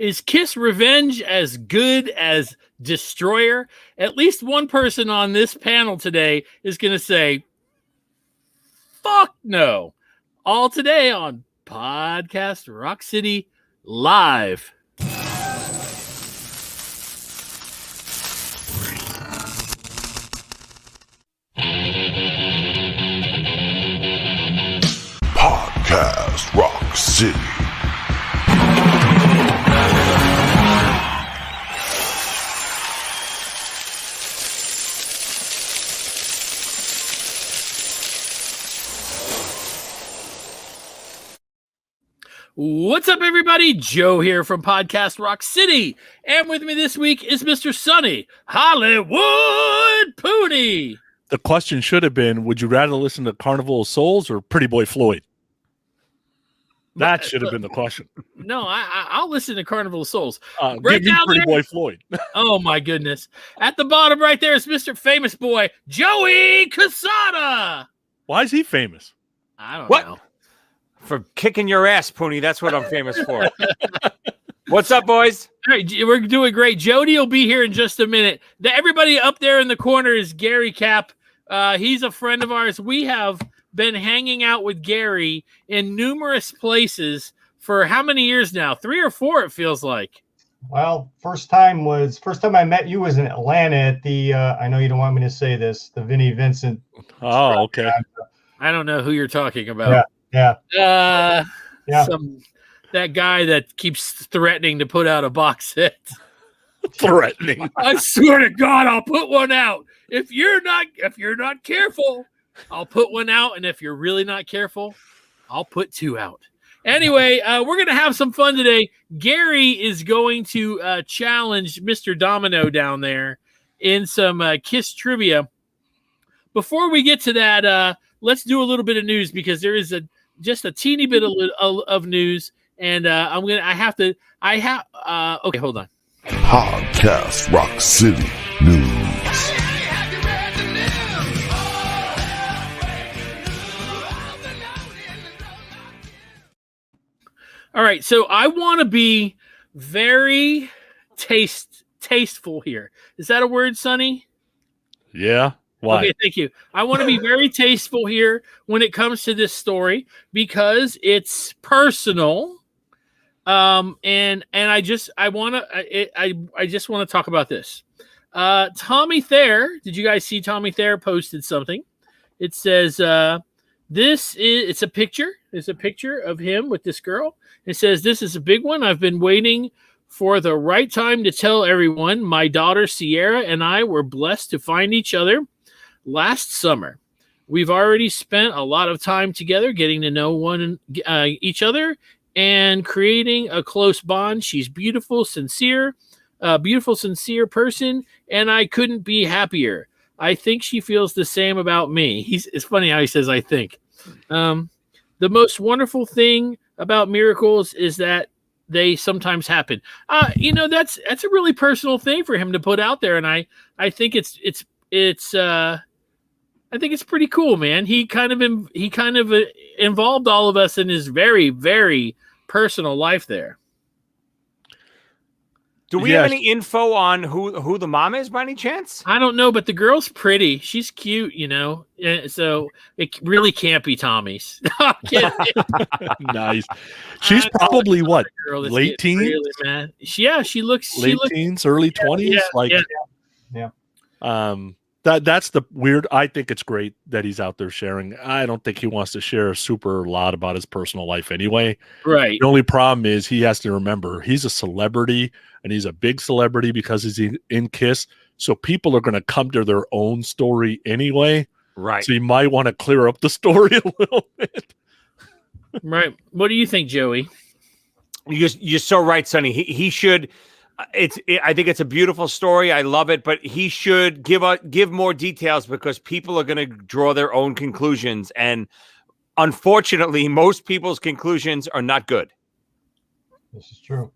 Is Kiss Revenge as good as Destroyer? At least one person on this panel today is going to say, fuck no. All today on Podcast Rock City Live. Podcast Rock City. What's up, everybody? Joe here from Podcast Rock City. And with me this week is Mr. Sonny Hollywood Poonie. The question should have been, would you rather listen to Carnival of Souls or Pretty Boy Floyd? That should have been the question. No, I'll listen to Carnival of Souls. Give me Pretty Boy Floyd. Oh, my goodness. At the bottom right there is Mr. Famous Boy, Joey Casada. Why is he famous? I don't know. For kicking your ass, Poonie. That's what I'm famous for. What's up, boys? All right, we're doing great. Jody will be here in just a minute. Everybody up there in the corner is Gary Capp. He's a friend of ours. We have been hanging out with Gary in numerous places for how many years now? 3 or 4, it feels like. Well, first time I met you was in Atlanta at the, I know you don't want me to say this, the Vinnie Vincent. Oh, okay. I don't know who you're talking about. Yeah. That guy that keeps threatening to put out a box set. Threatening. I swear to God, I'll put one out. If you're not careful, I'll put one out, and if you're really not careful, I'll put 2 out. Anyway, we're gonna have some fun today. Gary is going to challenge Mr. Domino down there in some Kiss trivia. Before we get to that, let's do a little bit of news because there is just a teeny bit of news, and okay, hold on. Podcast Rock City News. All right, so I want to be very tasteful here. Is that a word, Sonny? Yeah. Why? Okay, thank you. I want to be very tasteful here when it comes to this story because it's personal. And I just want to talk about this. Tommy Thayer, did you guys see Tommy Thayer posted something? It says it's a picture. It's a picture of him with this girl. It says, "This is a big one. I've been waiting for the right time to tell everyone. My daughter Sierra and I were blessed to find each other last summer. We've already spent a lot of time together getting to know each other and creating a close bond. She's beautiful, sincere person, and I couldn't be happier. I think she feels the same about me." It's funny how he says, "I think." The most wonderful thing about miracles is that they sometimes happen. That's a really personal thing for him to put out there, and I think it's I think it's pretty cool, man. He kind of involved all of us in his very, very personal life there. Do we have any info on who the mom is by any chance? I don't know, but the girl's pretty. She's cute, so it really can't be Tommy's. Nice. She's probably what? Late teens? Really, man. Yeah, she looks late teens, early 20s. Yeah. That's the weird. I think it's great that he's out there sharing. I don't think he wants to share a super lot about his personal life anyway. Right. The only problem is he has to remember he's a celebrity, and he's a big celebrity because he's in Kiss. So people are going to come to their own story anyway. Right. So you might want to clear up the story a little bit. Right. What do you think, Joey? You're so right, Sonny. He should. I think it's a beautiful story. I love it, but he should give more details because people are going to draw their own conclusions, and unfortunately, most people's conclusions are not good. This is true.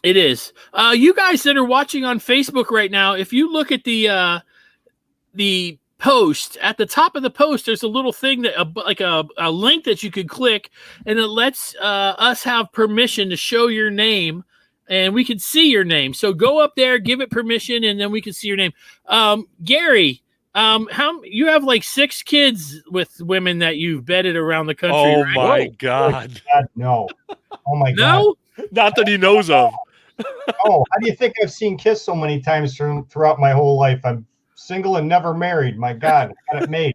It is. You guys that are watching on Facebook right now, if you look at the post, at the top of the post, there's a little thing that a link that you could click, and it lets us have permission to show your name and we can see your name. So go up there, give it permission, and then we can see your name. Gary, how you have like 6 kids with women that you've bedded around the country? Oh right? my God! God, no. Oh my God. No. Not that he knows of. Oh, how do you think I've seen Kiss so many times throughout my whole life? I'm single and never married. My God, I got it made.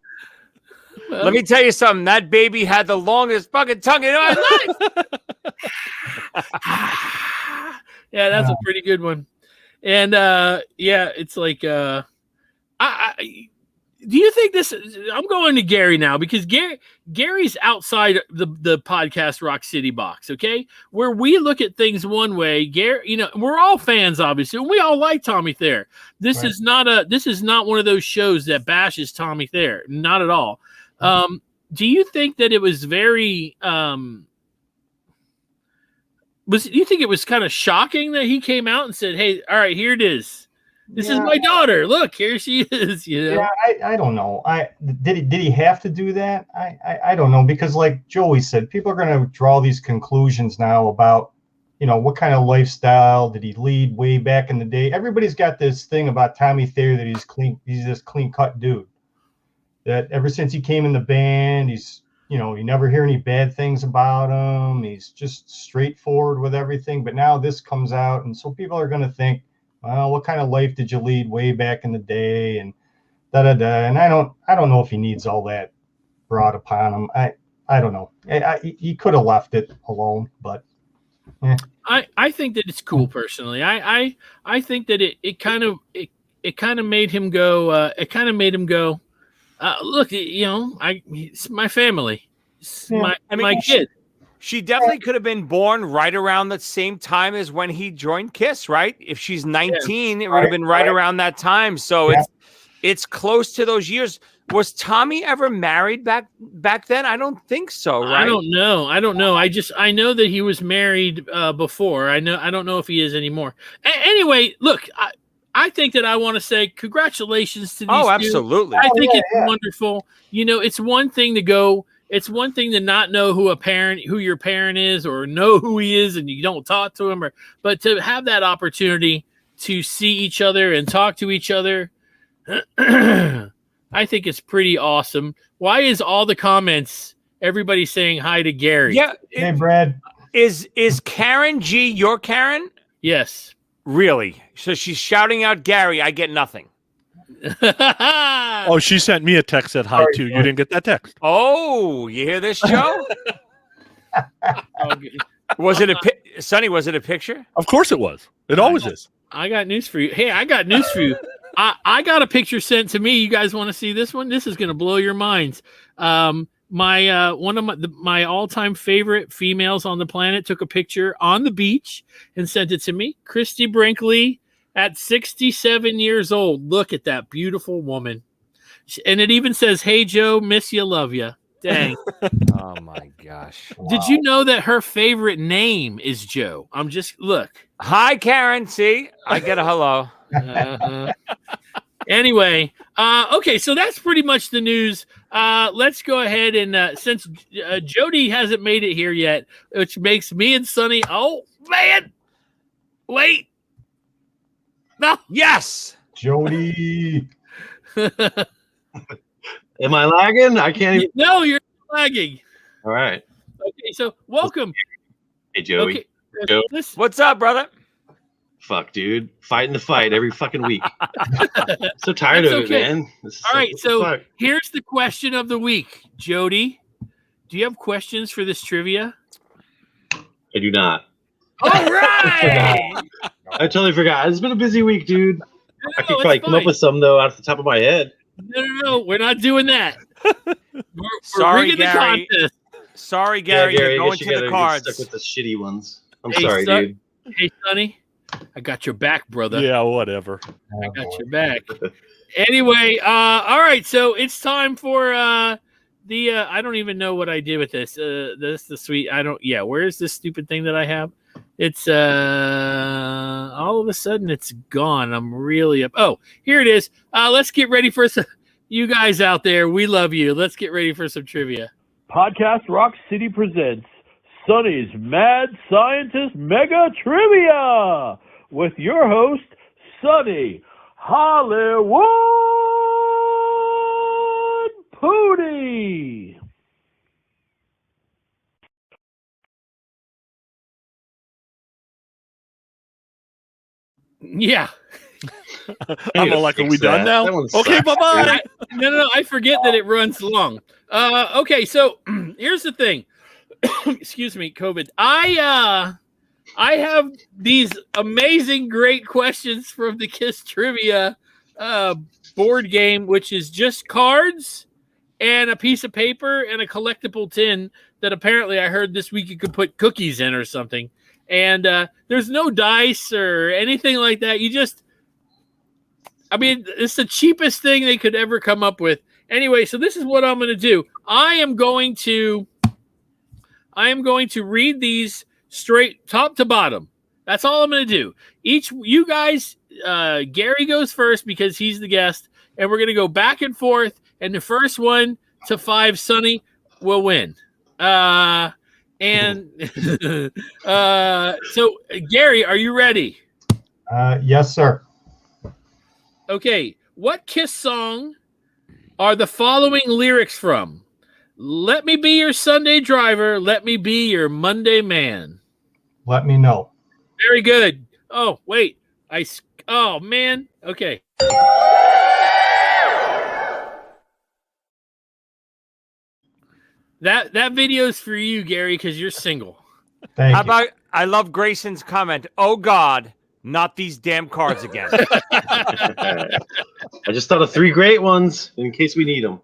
Well, Let me tell you something. That baby had the longest fucking tongue in my life. yeah, that's a pretty good one. And yeah, it's like do you think this? I'm going to Gary now because Gary's outside the podcast Rock City box. Okay, where we look at things one way. Gary, we're all fans, obviously, and we all like Tommy Thayer. This is not one of those shows that bashes Tommy Thayer. Not at all. Do you think that it was very? Do you think it was kind of shocking that he came out and said, "Hey, all right, here it is. This is my daughter. Look, here she is." Yeah, I don't know. Did he have to do that? I don't know, because like Joey said, people are going to draw these conclusions now about what kind of lifestyle did he lead way back in the day. Everybody's got this thing about Tommy Thayer that he's this clean cut dude. That ever since he came in the band, he's you never hear any bad things about him. He's just straightforward with everything. But now this comes out, and so people are going to think, well, what kind of life did you lead way back in the day, and da da da. And I don't know if he needs all that brought upon him. I don't know. He could have left it alone, but. I think that it's cool personally. I think that it kind of made him go. It kind of made him go. Look, it's my family. It's my kid. She definitely could have been born right around the same time as when he joined Kiss, right? If she's 19, it would have been right around that time. So it's close to those years. Was Tommy ever married back then? I don't think so, right? I don't know. I know that he was married before. I don't know if he is anymore. Anyway, look, I think that I want to say congratulations to these two. Absolutely. I think it's wonderful. It's one thing to go. It's one thing to not know who your parent is, or know who he is, and you don't talk to him, but to have that opportunity to see each other and talk to each other, I think it's pretty awesome. Why is all the comments everybody saying hi to Gary? Yeah. Hey, Brad. Is Karen G your Karen? Yes. Really? So she's shouting out Gary. I get nothing. Oh, she sent me a text that hi too. You didn't get that text. Oh, you hear this, Joe? Was it Sonny? Was it a picture? Of course it was. It always is. I got news for you. Hey, I got news for you. I got a picture sent to me. You guys want to see this one? This is going to blow your minds. My one of my all-time favorite females on the planet took a picture on the beach and sent it to me. Christy Brinkley at 67 years old. Look at that beautiful woman. And it even says, "Hey Joe, miss you, love you." Dang. Oh my gosh. Wow. Did you know that her favorite name is Joe? Look. Hi, Karen. See, I get a hello. Anyway, okay, so that's pretty much the news. Let's go ahead and since Jody hasn't made it here yet, which makes me and Sonny. Oh man, wait, no, yes, Jody. Am I lagging? I can't even. No, you're lagging. All right. Okay, so welcome. Hey, Joey. Okay, Joe. what's up, brother? Fuck, dude. Fighting the fight every fucking week. So tired of it, man. All right, so here's the question of the week. Jody, do you have questions for this trivia? I do not. All right. I totally forgot. It's been a busy week, dude. I could probably come up with some, though, off the top of my head. No, we're not doing that. We're Sorry, rigging Gary. the contest. Sorry, Gary. Yeah, Gary, you're I going guess you to gotta the get cards. stuck with the shitty ones. I'm Hey, sorry, son. dude. Hey, Sonny, I got your back, brother. Yeah, whatever. I got your back. Anyway, all right. So it's time for the. I don't even know what I did with this. The sweet. I don't. Yeah. Where's this stupid thing that I have? It's all of a sudden it's gone. I'm really up. Oh, here it is. Let's get ready for some. You guys out there, we love you. Let's get ready for some trivia. Podcast Rock City presents Sonny's Mad Scientist Mega Trivia with your host, Sonny Hollywood Pooty. Yeah. I'm all like, are we done now? Okay, bye-bye. No. I forget that it runs long. Okay, so here's the thing. Excuse me, COVID. I have these amazing, great questions from the Kiss Trivia board game, which is just cards and a piece of paper and a collectible tin that apparently I heard this week you could put cookies in or something. And there's no dice or anything like that. It's the cheapest thing they could ever come up with. Anyway, so this is what I'm going to do. I am going to read these straight top to bottom. That's all I'm going to do. You guys, Gary goes first because he's the guest, and we're going to go back and forth, and the first 1 to 5, Sonny, will win. So Gary, are you ready? Yes, sir. Okay, what Kiss song are the following lyrics from? Let me be your Sunday driver. Let me be your Monday man. Let me know. Very good. Oh, wait. Oh, man. Okay. That video's for you, Gary, because you're single. Thank How you. about, I love Grayson's comment. Oh, God, not these damn cards again. I just thought of 3 great ones in case we need them.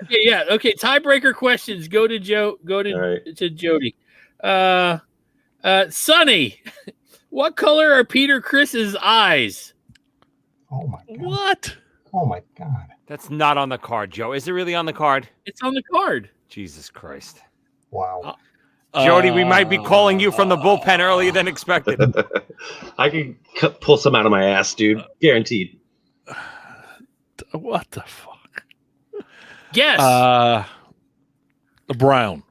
Okay, yeah. Okay, tiebreaker questions. Go to Joe. Go to Right. to Jody. Sonny, what color are Peter Chris's eyes? Oh my god. What? Oh my god. That's not on the card, Joe. Is it really on the card? It's on the card. Jesus Christ. Wow. Jody, we might be calling you from the bullpen earlier than expected. I can pull some out of my ass, dude. Guaranteed. What the fuck? Yes. Brown.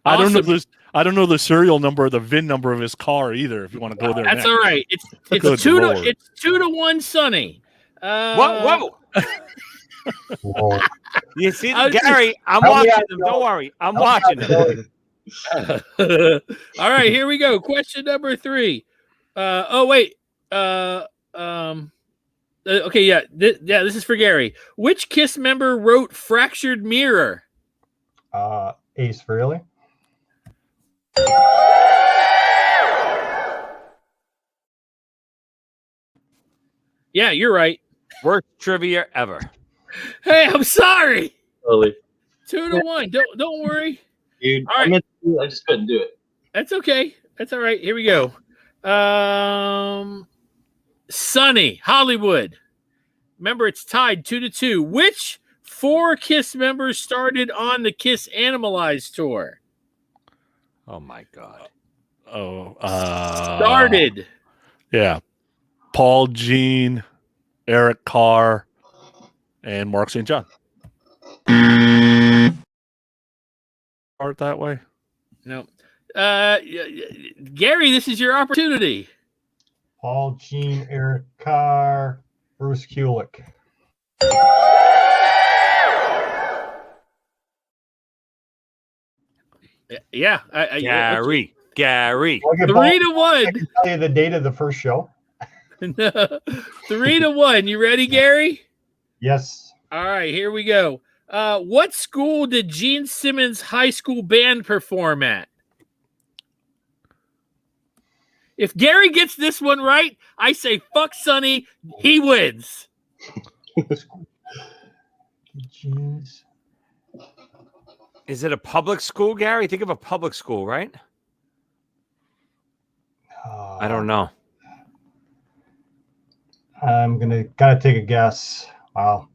I don't know this. I don't know the serial number or the VIN number of his car either. If you want to go there, That's next. all right. It's Good 2 Lord. to 2-1, Sonny. Whoa. Whoa. You see, I was Gary, I'm Oh, watching yeah, them. no. Don't worry. I'm watching them. All right, here we go. Question number 3. Okay, yeah. This is for Gary. Which Kiss member wrote Fractured Mirror? Ace Frehley. Yeah, you're right. Worst trivia ever. Hey, I'm sorry. Totally. 2-1. Don't worry. Dude, All right. I just couldn't do it. That's okay. That's all right. Here we go. Sonny, Hollywood. Remember, it's tied 2-2. Which 4 Kiss members started on the Kiss Animalize tour? Oh, my God. Started. Yeah. Paul, Gene, Eric Carr, and Mark St. John. Start that way. No. Gary, this is your opportunity. Paul, Gene, Eric Carr, Bruce Kulick. Yeah. Gary. I'll get 3-1. I can tell you the date of the first show. 3-1. You ready, Gary? Yes. All right, here we go. What school did Gene Simmons' high school band perform at? If Gary gets this one right, I say fuck Sonny. He wins. Jeans. Is it a public school, Gary? Think of a public school, right? I don't know. I'm gotta take a guess. Wow.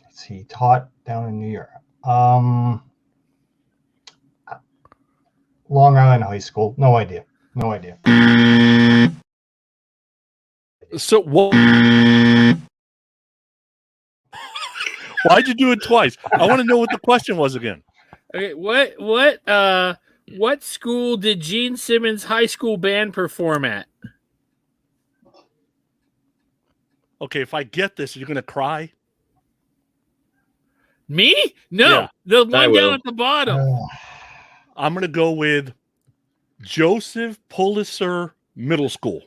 Let's see. Taught down in New York. Long Island High School. No idea. So what? Why'd you do it twice? I want to know what the question was again. Okay, what school did Gene Simmons' high school band perform at? Okay, if I get this, you're gonna cry. Me? No, Yeah. the I one down will. at the bottom. I'm gonna go with Joseph Pulitzer Middle School.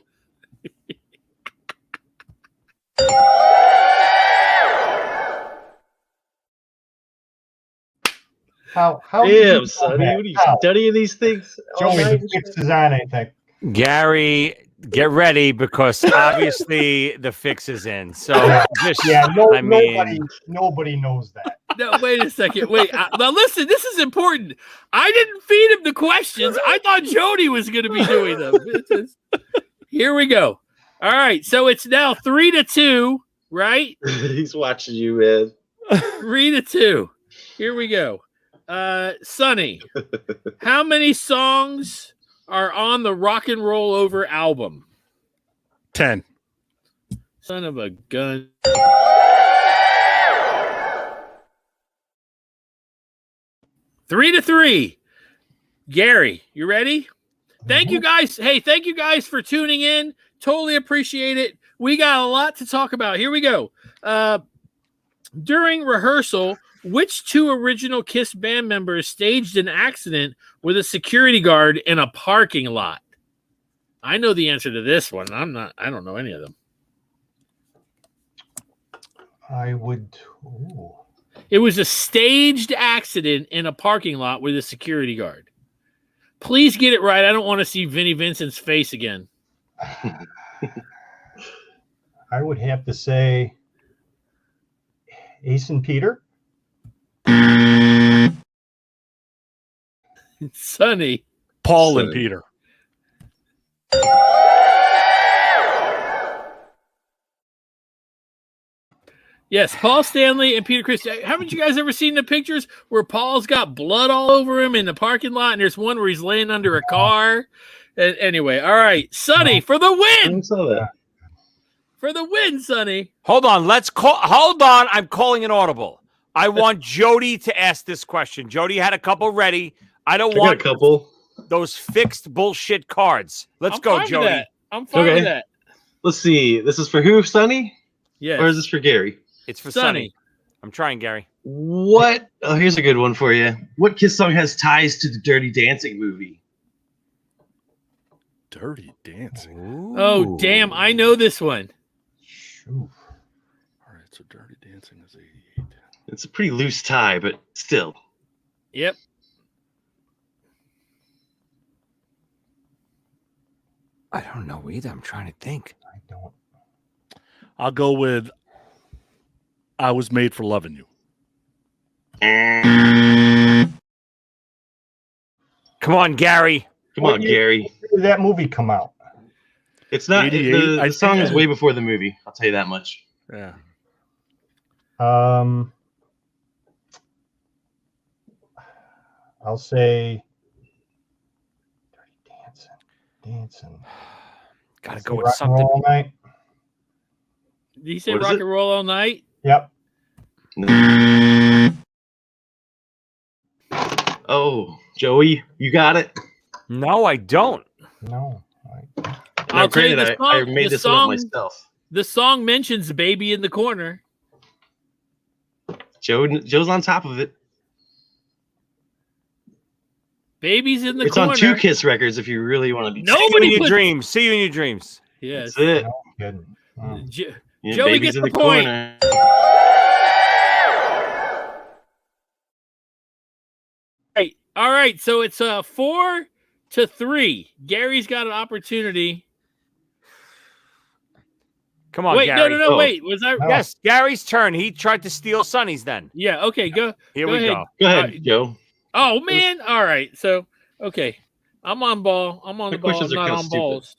How did you know Damn, Sonny, that? what are you How? studying these things? all Joey, night the and fix shit? is on, I think. Gary, get ready because obviously the fix is in. So just, Yeah, I mean, nobody knows that. No, wait a second. Wait, now listen. This is important. I didn't feed him the questions. I thought Jody was going to be doing them. Here we go. All right, so it's now 3-2, right? He's watching you, man. 3-2. Here we go. Sonny, how many songs are on the Rock and Roll Over album? 10. Son of a gun. Three to three. Gary, you ready? Thank you guys. Hey, thank you guys for tuning in. Totally appreciate it. We got a lot to talk about. Here we go. During rehearsal, which two original Kiss band members staged an accident with a security guard in a parking lot? I know the answer to this one. I don't know any of them. I would. Ooh. It was a staged accident in a parking lot with a security guard. Please get it right. I don't want to see Vinnie Vincent's face again. I would have to say Ace and Peter. Sonny. Paul and Sonny. Peter. Yes, Paul Stanley and Peter Chris. Haven't you guys ever seen the pictures where Paul's got blood all over him in the parking lot, and there's one where he's laying under a car? And anyway, all right, Sonny for the I win. saw that. For the win, Sonny. hold on. Hold on. I'm calling an audible. I want Jody to ask this question. Jody had a couple ready. I don't I got want a couple. those fixed bullshit cards. Let's I'm go, fine with Jody. that. I'm fine Okay. with that. Let's see. This is for who, Sonny? Yes. Or is this for Gary? It's for Sonny. Sonny. I'm trying, Gary. What? Oh, here's a good one for you. What Kiss song has ties to the Dirty Dancing movie? Dirty Dancing. Oh, damn. I know this one. Shoot. All right, so Dirty Dancing is 88. It's a pretty loose tie, but still. Yep. I don't know either. I'm trying to think. I don't. I'll go with I Was Made for Loving You. Come on, Gary. Come What on, year- Gary. When did that movie come out? It's not. 88, The I song think. is way before the movie. I'll tell you that much. Yeah. I'll say Dirty Dancing. Gotta Say go with Rock and something. Roll All Night. Did he say What is rock it? and roll all night? Yep. Oh, Joey, you got it. No, I don't. No. I'll tell you Granted, the I song- made the this one song- up myself. The song mentions the baby in the corner. Joe's on top of it. Baby's in the It's corner. on two Kiss records if you really want to be. No. See you in Nobody your puts- dreams. See you in your dreams. Yes. That's it. No kidding. Oh. Yeah, Joey baby's gets in the the point. corner. Right. All right. So it's 4-3. Gary's got an opportunity. Come on, Wait, Gary. no. Oh. Wait, was that? No. Yes, Gary's turn. He tried to steal Sonny's then. Yeah. Okay. Go. Here Go we ahead. go. Go ahead, Joe. Oh man. All right. So okay, I'm on ball. I'm on My the ball. I'm questions are not kinda on stupid. balls.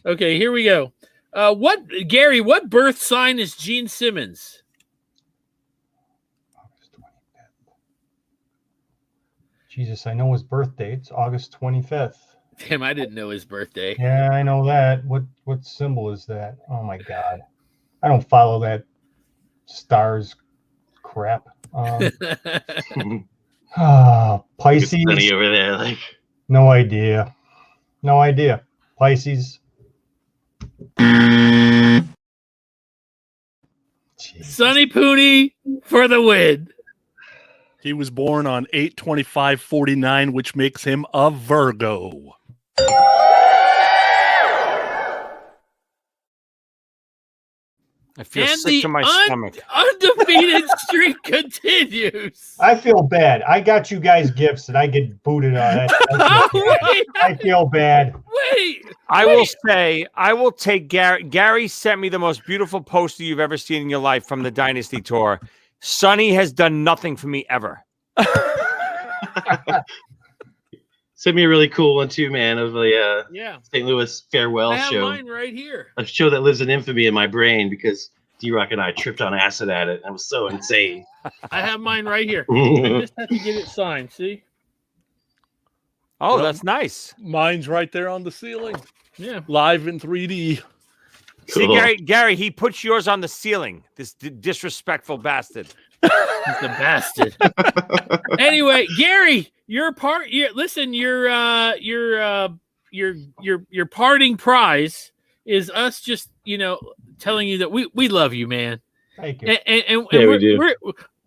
Okay. Here we go. Gary? What birth sign is Gene Simmons? August 25th. Jesus, I know his birthday. It's August 25th. Damn, I didn't know his birthday. Yeah, I know that. What symbol is that? Oh my God, I don't follow that stars crap. Pisces. Sonny over there, like. No idea. No idea. Pisces. Jeez. Sonny Pooney for the win. He was born on 8/25/49, which makes him a Virgo. I feel And sick to my stomach. undefeated streak continues. I feel bad. I got you guys gifts and I get booted on it. Wait, I feel bad. wait. I will say, I will take Gary. Gary sent me the most beautiful poster you've ever seen in your life from the Dynasty Tour. Sonny has done nothing for me ever. Sent me a really cool one too, man, of the Yeah. St. Louis farewell I have show. mine right here. A show that lives in infamy in my brain because D-Rock and I tripped on acid at it. That was so insane. I have mine right here. I just have to get it signed. See? Oh, Yep. that's nice. Mine's right there on the ceiling, Yeah. live in 3D. See, Cool. Gary, he puts yours on the ceiling. This disrespectful bastard. He's the bastard. Anyway, Gary, your parting prize is us just telling you that we love you, man. Thank you. And Yeah, we do.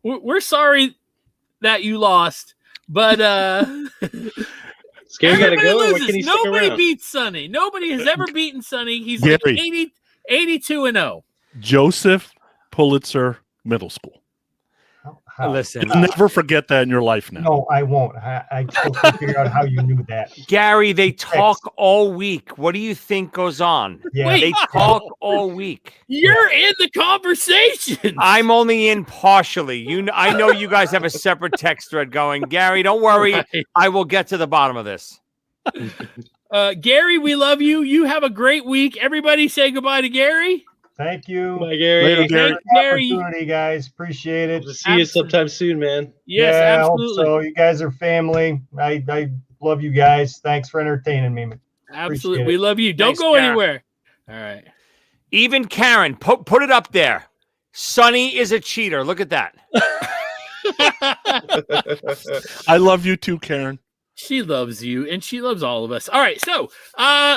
we're sorry that you lost, but Scary gotta everybody go. Or what loses. can he stick Nobody around? beats Sonny. Nobody has ever beaten Sonny. He's Gary. like 82-0. Joseph Pulitzer Middle School. How? Listen, You'll never forget that in your life now. No, I won't. I still can't figure out how you knew that. Gary, they talk all week. What do you think goes on? Yeah. Wait. They talk all week. You're in the conversation. I'm only in partially. I know you guys have a separate text thread going. Gary, don't worry. Right. I will get to the bottom of this. Gary, we love you. You have a great week. Everybody say goodbye to Gary. Thank you. Bye, Gary. Later, Gary. Thanks, Gary. Opportunity, guys. Appreciate it. We'll see you sometime soon, man. Yes, yeah, I hope absolutely. so. You guys are family. I love you guys. Thanks for entertaining me. Absolutely. Appreciate We it. love you. Don't Thanks, go Karen. anywhere. All right. Even Karen, put it up there. Sonny is a cheater. Look at that. I love you too, Karen. She loves you, and she loves all of us. All right, so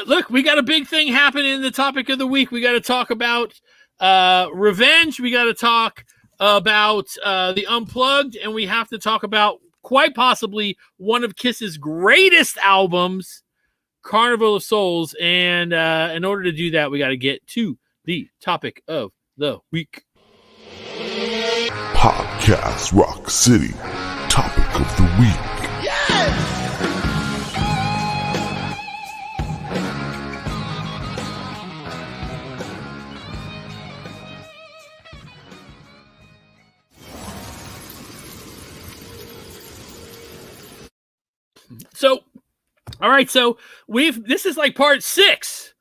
look, we got a big thing happening in the topic of the week. We got to talk about revenge. We got to talk about the Unplugged, and we have to talk about quite possibly one of Kiss's greatest albums, Carnival of Souls. And in order to do that, we got to get to the topic of the week. Podcast Rock City. Topic of the week. So, all right, so this is like part 6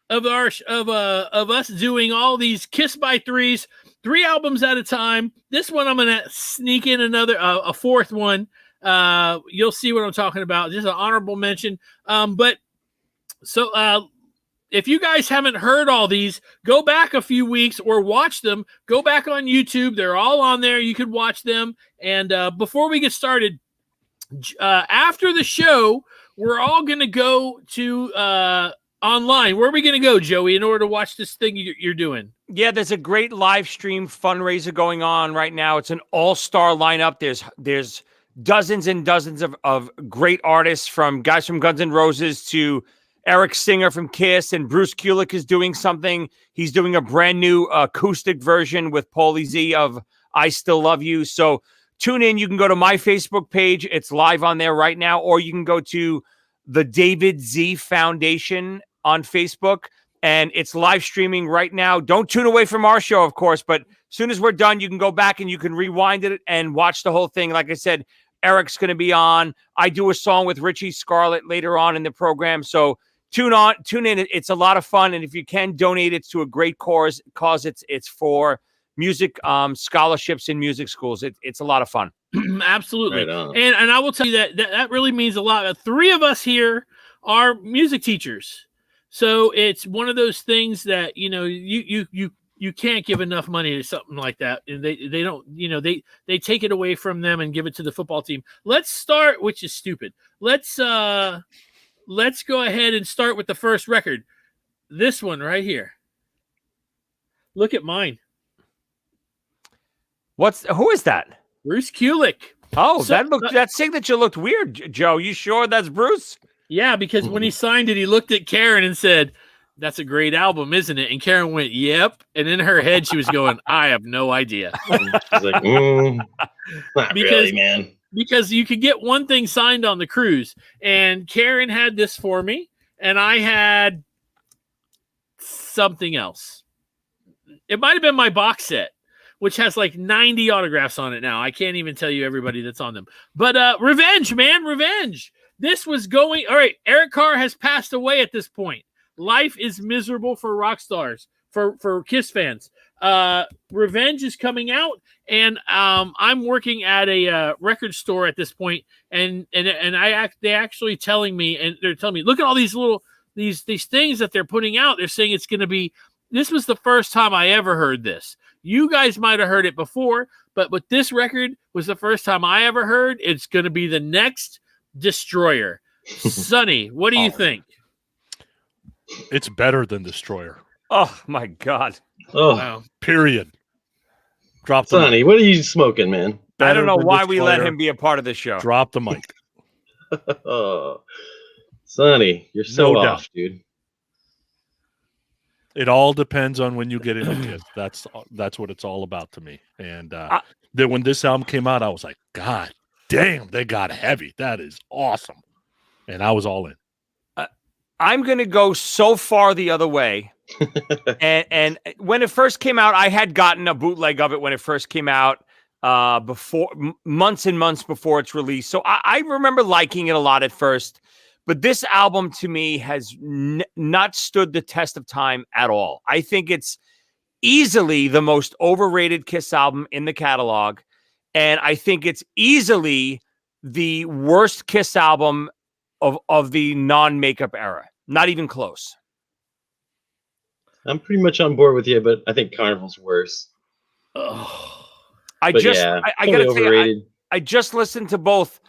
of us doing all these Kiss by Threes, 3 albums at a time. This one I'm gonna sneak in another a fourth one. You'll see what I'm talking about. Just an honorable mention. But so if you guys haven't heard all these, go back a few weeks or watch them. Go back on YouTube. They're all on there. You could watch them. And before we get started, after the show, we're all going to go to online. Where are we going to go, Joey, in order to watch this thing you're doing? Yeah, there's a great live stream fundraiser going on right now. It's an all-star lineup. There's dozens and dozens of great artists, from guys from Guns N' Roses to Eric Singer from Kiss, and Bruce Kulick is doing something. He's doing a brand new acoustic version with Paulie Z of I Still Love You. So tune in. You can go to my Facebook page. It's live on there right now. Or you can go to the David Z Foundation on Facebook, and it's live streaming right now. Don't tune away from our show, of course, but as soon as we're done, you can go back and you can rewind it and watch the whole thing. Like I said, Eric's going to be on. I do a song with Richie Scarlett later on in the program. So tune in. It's a lot of fun. And if you can donate it to a great cause, it's for music scholarships in music schools. It's a lot of fun. Absolutely. Right on. And I will tell you that really means a lot. 3 of us here are music teachers. So it's one of those things that, you know, you can't give enough money to something like that. And they don't, you know, they take it away from them and give it to the football team. Let's start, which is stupid. Let's go ahead and start with the first record. This one right here. Look at mine. Who is that? Bruce Kulick. Oh, that signature looked weird, Joe. You sure that's Bruce? Yeah, because when he signed it, he looked at Karen and said, "That's a great album, isn't it?" And Karen went, "Yep." And in her head, she was going, "I have no idea." She's like, not really, man. Because you could get one thing signed on the cruise, and Karen had this for me, and I had something else. It might have been my box set, which has like 90 autographs on it now. I can't even tell you everybody that's on them. But Revenge, man, Revenge. This was going – all right, Eric Carr has passed away at this point. Life is miserable for rock stars, for Kiss fans. Revenge is coming out, and I'm working at a record store at this point, and they actually telling me, and they're telling me, look at all these little these things that they're putting out. They're saying it's going to be – this was the first time I ever heard this. You guys might have heard it before, but with this record was the first time I ever heard. It's going to be the next Destroyer. Sonny, what do you think? It's better than Destroyer. Oh, my God. Oh, Wow. Period. Drop the Sonny, what are you smoking, man? I don't know why Destroyer. we let him be a part of the show. Drop the mic. Oh, Sonny, you're so No off, doubt. dude. It all depends on when you get into Kiss. That's what it's all about to me. And then when this album came out, I was like, God damn, they got heavy. That is awesome. And I was all in. I'm going to go so far the other way. and when it first came out, I had gotten a bootleg of it when it first came out, before months and months before its release. So I remember liking it a lot at first. But this album to me has not stood the test of time at all. I think it's easily the most overrated Kiss album in the catalog. And I think it's easily the worst Kiss album of the non-makeup era. Not even close. I'm pretty much on board with you, but I think Carnival's worse. I But just, yeah, I totally gotta say, overrated. I just listened to both.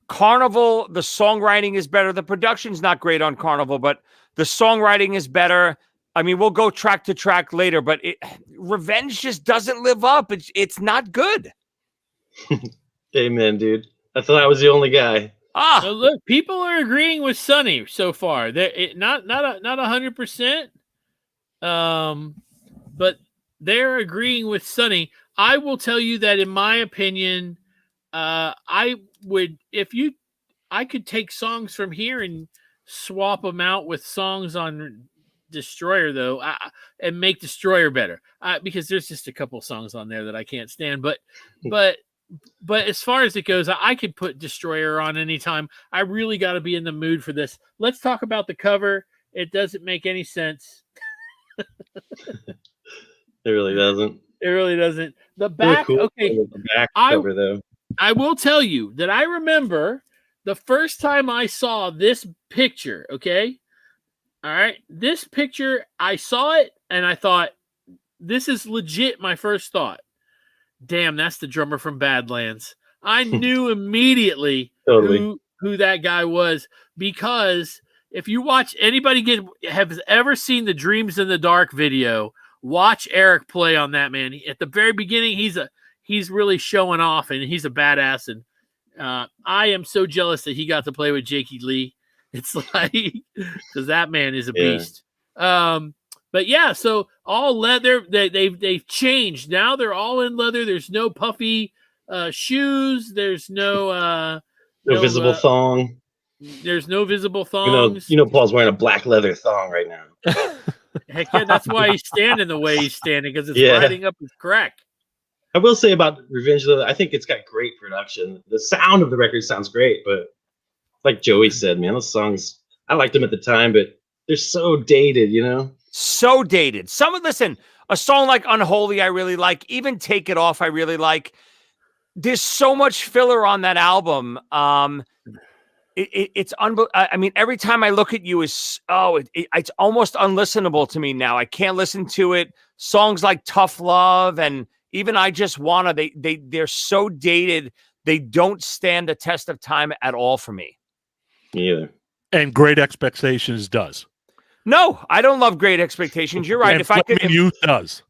Carnival, the songwriting is better. The production's not great on Carnival, but the songwriting is better. I mean, we'll go track to track later, but Revenge just doesn't live up. It's not good. Amen, dude. I thought I was the only guy. So look, people are agreeing with Sonny so far. They're not 100%, but they're agreeing with Sonny. I will tell you that in my opinion, I could take songs from here and swap them out with songs on Destroyer though, and make Destroyer better. Because there's just a couple songs on there that I can't stand, but as far as it goes, I could put Destroyer on anytime. I really got to be in the mood for this. Let's talk about the cover. It doesn't make any sense. It really doesn't. It really doesn't. The back, Cool. okay. The back cover, though. I will tell you that I remember the first time I saw this picture, okay? All right. This picture, I saw it and I thought, this is legit my first thought. Damn, that's the drummer from Badlands. I knew immediately Totally. who that guy was, because if you watch anybody have ever seen the Dreams in the Dark video, watch Eric play on that, man. At the very beginning, he's really showing off and he's a badass. And I am so jealous that he got to play with Jakey Lee. It's like, because that man is a beast. But yeah, so all leather. They've changed. Now they're all in leather. There's no puffy shoes. There's no visible thong. There's no visible thongs. You know, Paul's wearing a black leather thong right now. Heck yeah, that's why he's standing the way he's standing, because it's riding up his crack. I will say about Revenge, though, I think it's got great production. The sound of the record sounds great, but like Joey said, man, those songs, I liked them at the time, but they're so dated, you know? So dated. Listen, a song like Unholy I really like. Even Take It Off I really like. There's so much filler on that album. it's I mean, every time I look at you it's almost unlistenable to me now. I can't listen to it. Songs like Tough Love and even I Just Wanna, they're so dated. They don't stand the test of time at all for me. Me either. And Great Expectations does. No, I don't love Great Expectations. You're right. And Flaming Youth does.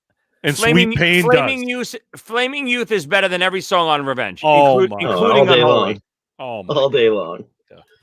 And Sweet Pain does. Flaming Youth is better than every song on Revenge, all including day Unholy. long. Oh, all day long.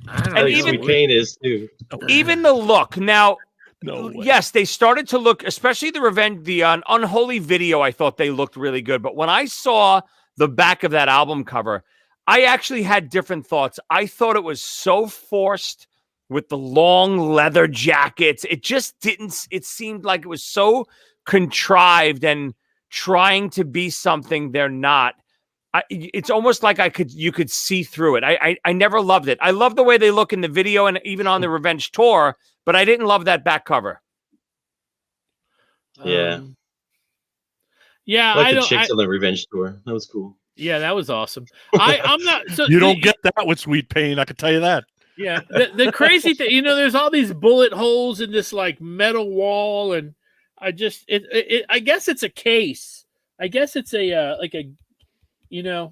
And even Sweet Pain is too. Even the look now. No way. Yes, they started to look, especially the Revenge, the Unholy video. I thought they looked really good, but when I saw the back of that album cover, I actually had different thoughts. I thought it was so forced with the long leather jackets. It just didn't. It seemed like it was so contrived and trying to be something they're not. It's almost like you could see through it. I never loved it. I love the way they look in the video and even on the Revenge tour, but I didn't love that back cover. Yeah. Yeah, I like the chicks on the Revenge tour. That was cool. Yeah, that was awesome. I'm not. So you don't get that with Sweet Pain. I can tell you that. Yeah, the crazy thing, there's all these bullet holes in this like metal wall, and I just I guess it's a case. I guess it's a like a, I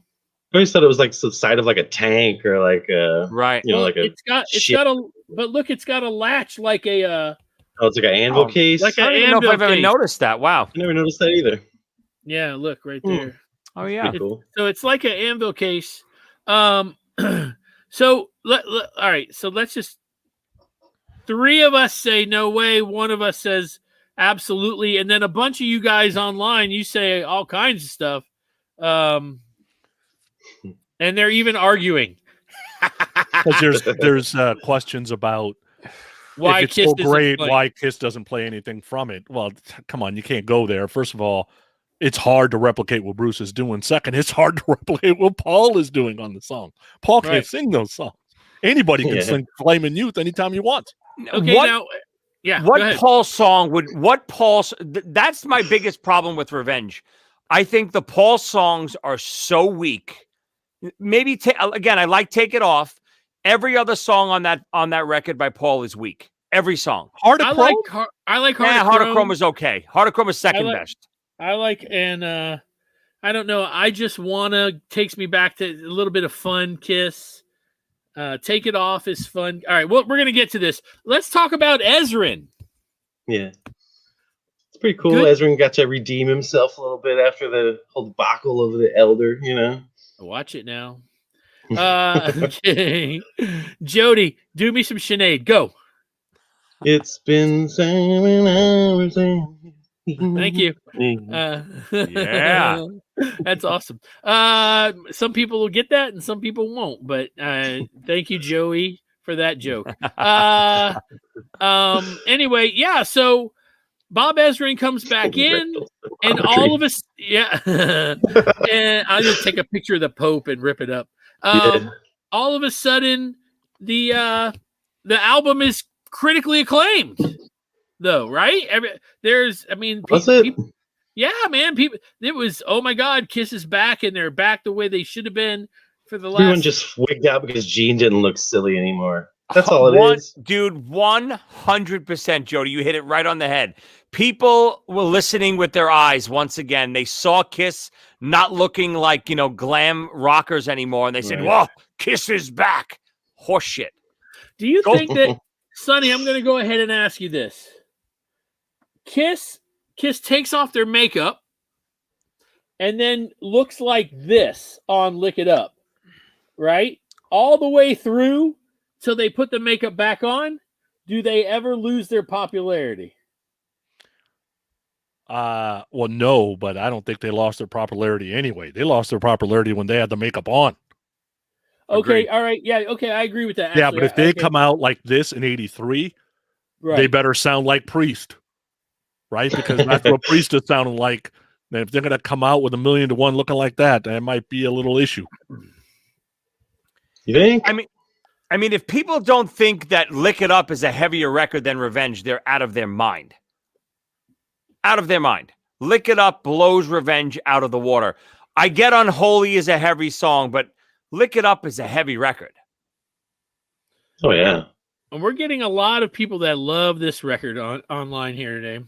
always thought it was like the side of like a tank or like right. Like a. It's got a, but look, it's got a latch like a. Oh, it's like an anvil case. Like I don't even know if I've ever noticed that. Wow, I never noticed that either. Yeah, look right there. Oh yeah. Cool. So it's like an anvil case. So all right. So let's just. 3 of us say no way. 1 of us says absolutely, and then a bunch of you guys online, you say all kinds of stuff. And they're even arguing. Because there's questions about why if it's Kiss so great, play. why Kiss doesn't play anything from it. Well, come on, you can't go there. First of all, it's hard to replicate what Bruce is doing. Second, it's hard to replicate what Paul is doing on the song. Paul can't sing those songs. Anybody can sing Flamin' Youth anytime he wants. Okay, now, yeah. What Paul song would? That's my biggest problem with Revenge. I think the Paul songs are so weak. Maybe again, I like Take It Off. Every other song on that record by Paul is weak. Every song. Heart of Chrome. I like Heart of Chrome. Heart of Chrome is okay. Heart of Chrome is second best. I like, and I don't know. I Just Wanna takes me back to a little bit of fun Kiss. Take It Off is fun. All right, well, we're gonna get to this. Let's talk about Ezrin. Yeah, it's pretty cool. Good. Ezrin got to redeem himself a little bit after the whole debacle of the Elder. Watch it now. Okay. Jody, do me some Sinead. Go. It's been 7 hours. Thank you. Yeah. That's awesome. Some people will get that and some people won't, but thank you, Joey, for that joke. Anyway, yeah, so Bob Ezrin comes back in and all of us, yeah. And I'm going to take a picture of the Pope and rip it up. All of a sudden, the album is critically acclaimed. Though, right? People, yeah, man. People, it was, oh my God, Kiss is back, and they're back the way they should have been for the last. Everyone just wigged out because Gene didn't look silly anymore. That's all it is. Dude, 100%, Jody. You hit it right on the head. People were listening with their eyes once again. They saw Kiss not looking like, glam rockers anymore, and they said, whoa, Kiss is back. Horseshit. Do you think that, Sonny, I'm going to go ahead and ask you this. Kiss takes off their makeup and then looks like this on Lick It Up, right? All the way through till they put the makeup back on. Do they ever lose their popularity? Well, no, but I don't think they lost their popularity anyway. They lost their popularity when they had the makeup on. Okay, Agreed. all right. Yeah, okay, I agree with that. Actually, yeah, but if they come out like this in 83, they better sound like Priest. Right? Because that's what Priest is sounding like. And if they're going to come out with 1,000,000 to 1 looking like that, that might be a little issue. You think? I mean, if people don't think that Lick It Up is a heavier record than Revenge, they're out of their mind. Out of their mind. Lick It Up blows Revenge out of the water. I get Unholy is a heavy song, but Lick It Up is a heavy record. Oh yeah. And we're getting a lot of people that love this record online here today.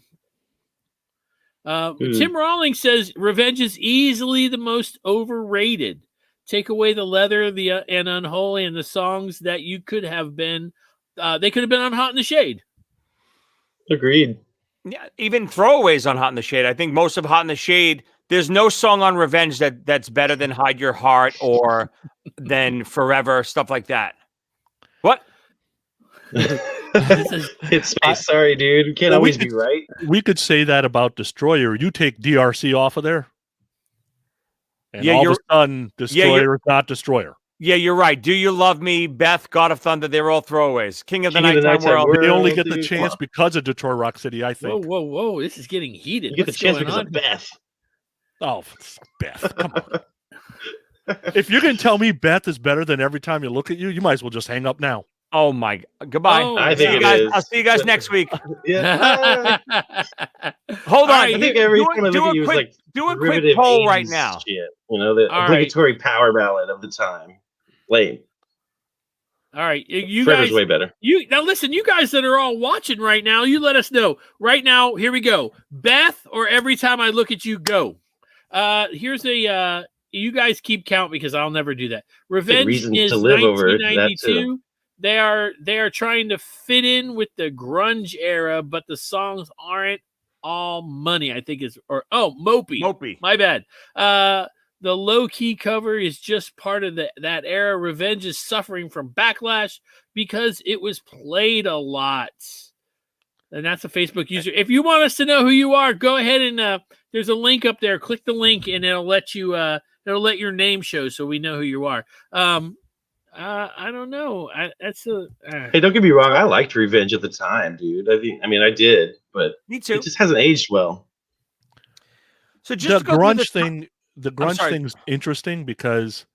Tim Rawlings says Revenge is easily the most overrated. Take away the leather, and Unholy, and the songs that you could have been. They could have been on Hot in the Shade. Agreed. Yeah, even throwaways on Hot in the Shade. I think most of Hot in the Shade, there's no song on Revenge that's better than Hide Your Heart or than Forever, stuff like that. What? It's space. Sorry, dude. We can't always be right. We could say that about Destroyer. You take DRC off of there, and Yeah, all of a sudden, Destroyer is not Destroyer. Yeah, you're right. Do You Love Me, Beth, God of Thunder, they're all throwaways. King of the Nighttime World. They only get the chance because of Detroit Rock City, I think. Whoa. This is getting heated. You get the chance because of Beth. Oh, Beth. Come on. If you're going to tell me Beth is better than Every Time You Look at You, you might as well just hang up now. Oh, my. Goodbye. I think it is. I'll see you guys next week. Yeah. Hold on. I think every time I look at you was like do a quick poll right now. Shit. You know, the obligatory power ballad of the time. Lame. All right, you Forever's guys. Way better. Now listen, you guys that are all watching right now, you let us know right now. Here we go. Beth or Every Time I Look at You, go. Here's a. You guys keep count because I'll never do that. Revenge is to live over 1992. They are trying to fit in with the grunge era, but the songs aren't all money. I think Mopey. Mopey. My bad. The low-key cover is just part of that era. Revenge is suffering from backlash because it was played a lot. And that's a Facebook user. If you want us to know who you are, go ahead and there's a link up there. Click the link and it'll let you it'll let your name show so we know who you are. I don't know. Hey, don't get me wrong. I liked Revenge at the time, dude. I did, but me too. It just hasn't aged well. So just the grunge thing. The grunge thing's interesting because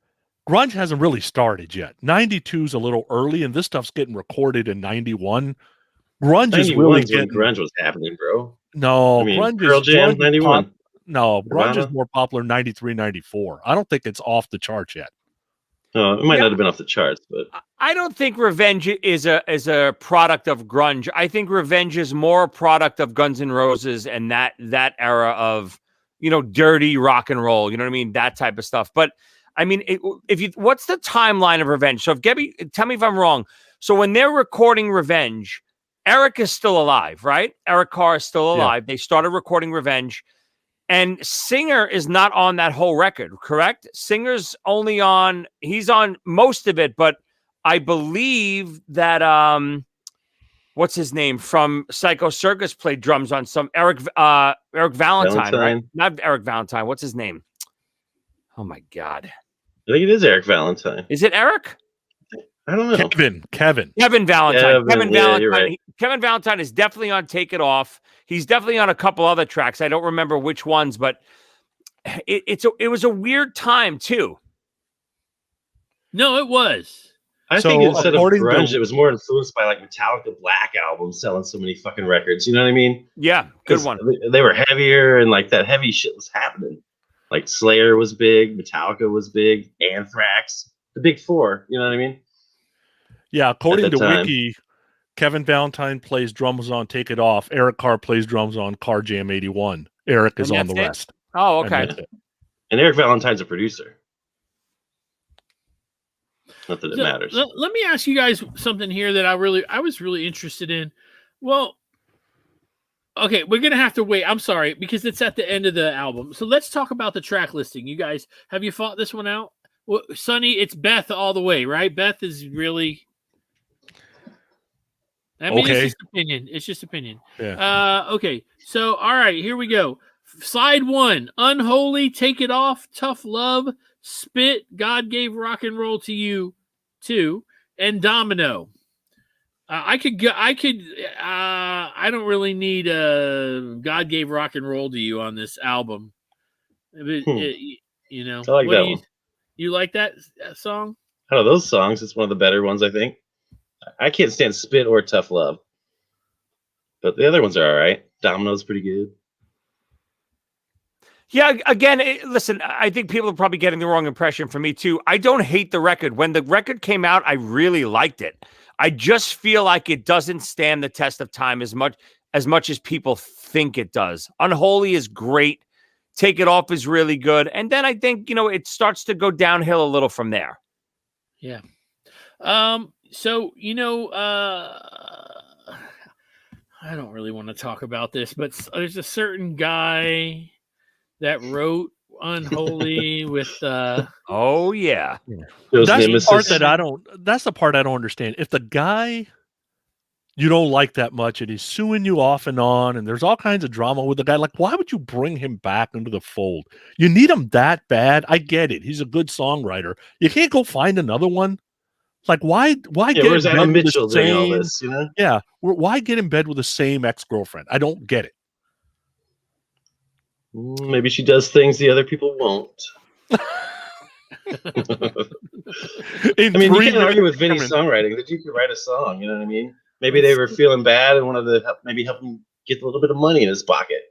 grunge hasn't really started yet. 92 is a little early, and this stuff's getting recorded in 91. Grunge is really getting... grunge was happening, bro. No, grunge Pearl Jam, 91. Grunge is more popular 93, 94. I don't think it's off the charts yet. No, it might not have been off the charts, but I don't think Revenge is a product of grunge. I think Revenge is more a product of Guns N' Roses and that era of, dirty rock and roll, you know what I mean? That type of stuff. But I mean, what's the timeline of Revenge? So if Gabby, tell me if I'm wrong. So when they're recording Revenge, Eric is still alive, right? Eric Carr is still alive. Yeah. They started recording Revenge, and Singer is not on that whole record, correct? Singer's he's on most of it, but I believe that, what's his name from Psycho Circus played drums on some Eric Valentine, right? Not Eric Valentine. What's his name? Oh my God. I think it is Eric Valentine. Is it Eric? I don't know. Kevin Valentine. Valentine. Right. Kevin Valentine is definitely on Take It Off. He's definitely on a couple other tracks. I don't remember which ones, but it was a weird time too. No, it was. I think instead of grunge, it was more influenced by like Metallica Black albums selling so many fucking records. You know what I mean? Yeah, good one. They were heavier and like that heavy shit was happening. Like Slayer was big, Metallica was big, Anthrax, the big four. You know what I mean? Yeah, according to Wiki, Kevin Valentine plays drums on Take It Off. Eric Carr plays drums on Car Jam 81. Eric is on the rest. Oh, okay. And Eric Valentine's a producer. Not that it matters. Let me ask you guys something here that I was really interested in. Well, okay, we're gonna have to wait. I'm sorry because it's at the end of the album. So let's talk about the track listing. You guys, have you fought this one out? Well, Sonny, it's Beth all the way, right? Beth is really. I mean, okay. It's just opinion. Yeah. Okay. So, all right, here we go. Side 1, Unholy, Take It Off, Tough Love, Spit, God Gave Rock and Roll to You, 2, and Domino. I don't really need God Gave Rock and Roll to You on this album. I like that one. You like that song? Out of those songs, it's one of the better ones, I think. I can't stand Spit or Tough Love. But the other ones are all right. Domino's pretty good. Yeah, again, listen, I think people are probably getting the wrong impression from me, too. I don't hate the record. When the record came out, I really liked it. I just feel like it doesn't stand the test of time as much as people think it does. Unholy is great. Take It Off is really good. And then I think, it starts to go downhill a little from there. Yeah. So, I don't really want to talk about this, but there's a certain guy that wrote Unholy with Oh yeah. Those That's the nemesis. part that that's the part I don't understand. If the guy you don't like that much and he's suing you off and on and there's all kinds of drama with the guy, like why would you bring him back into the fold? You need him that bad? I get it. He's a good songwriter. You can't go find another one. Like why get where's in bed Adam with the Mitchell doing all same- this, Yeah, why get in bed with the same ex-girlfriend? I don't get it. Maybe she does things the other people won't. I mean, you can't argue with Vinny's songwriting. The dude could write a song, you know what I mean? Maybe they were feeling bad and wanted to help him get a little bit of money in his pocket.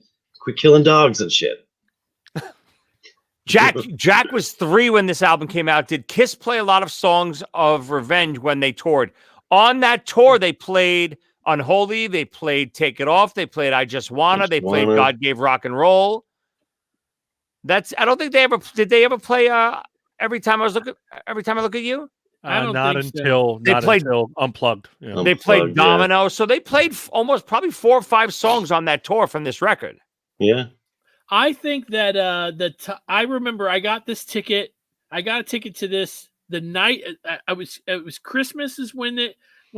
Quit killing dogs and shit. Jack was 3 when this album came out. Did Kiss play a lot of songs of revenge when they toured? On that tour, they played Unholy, they played Take It Off, they played I Just Wanna, they played God Gave Rock and Roll. I don't think did they ever play Every Time I Look at You? I don't not think so. until They played- until Unplugged. Yeah. They played Unplugged, yeah. Domino. So they played probably 4 or 5 songs on that tour from this record. Yeah. I think that I remember I got this ticket. I got a ticket to this the night it was Christmas is when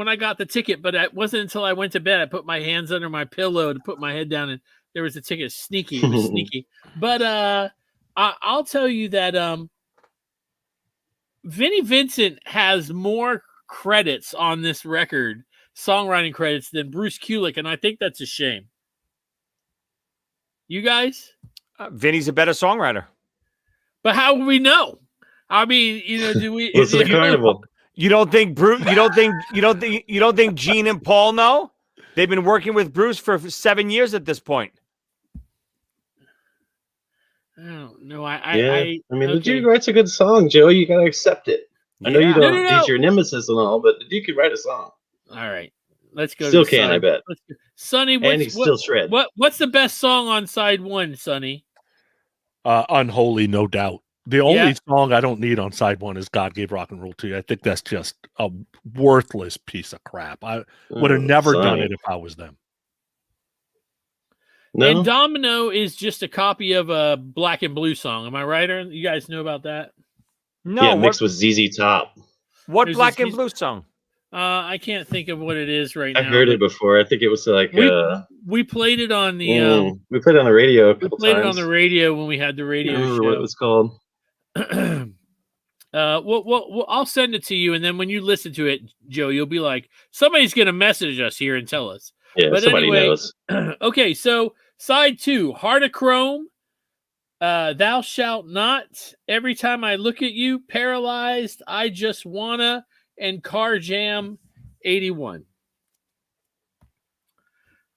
I got the ticket, but it wasn't until I went to bed. I put my hands under my pillow to put my head down, and there was a ticket. Sneaky, it was sneaky. But I'll tell you that Vinnie Vincent has more credits on this record, songwriting credits, than Bruce Kulick, and I think that's a shame. You guys? Vinny's a better songwriter. But how do we know? I mean, do we? Listen to Carnival. You don't think Bruce? You don't think Gene and Paul know? They've been working with Bruce for 7 years at this point. I don't know. I mean, the okay. dude writes a good song, Joey. You gotta accept it. I know you Yeah. don't. No. He's your nemesis and all, but the dude could write a song. All right, let's go. Still to can, I bet. Sonny, And he still shreds. what's the best song on side 1, Sonny? Unholy, no doubt. The only song I don't need on side 1 is God Gave Rock and Roll to You. I think that's just a worthless piece of crap. I would have never done it if I was them. No? And Domino is just a copy of a Black and Blue song. Am I right? Or you guys know about that? No, Yeah, mixed with ZZ Top. what There's Black this- and Blue song? I can't think of what it is right I now. heard it before. I think it was like We played it on the we played it on the radio a we couple played times. it on the radio when we had the I radio don't remember show. what it was called. Well, I'll send it to you, and then when you listen to it, Joe, you'll be like, somebody's going to message us here and tell us. Yeah, But somebody anyway, knows. Okay, so side 2, Heart of Chrome, Thou Shalt Not, Every Time I Look at You, Paralyzed, I Just Wanna, and Car Jam 81.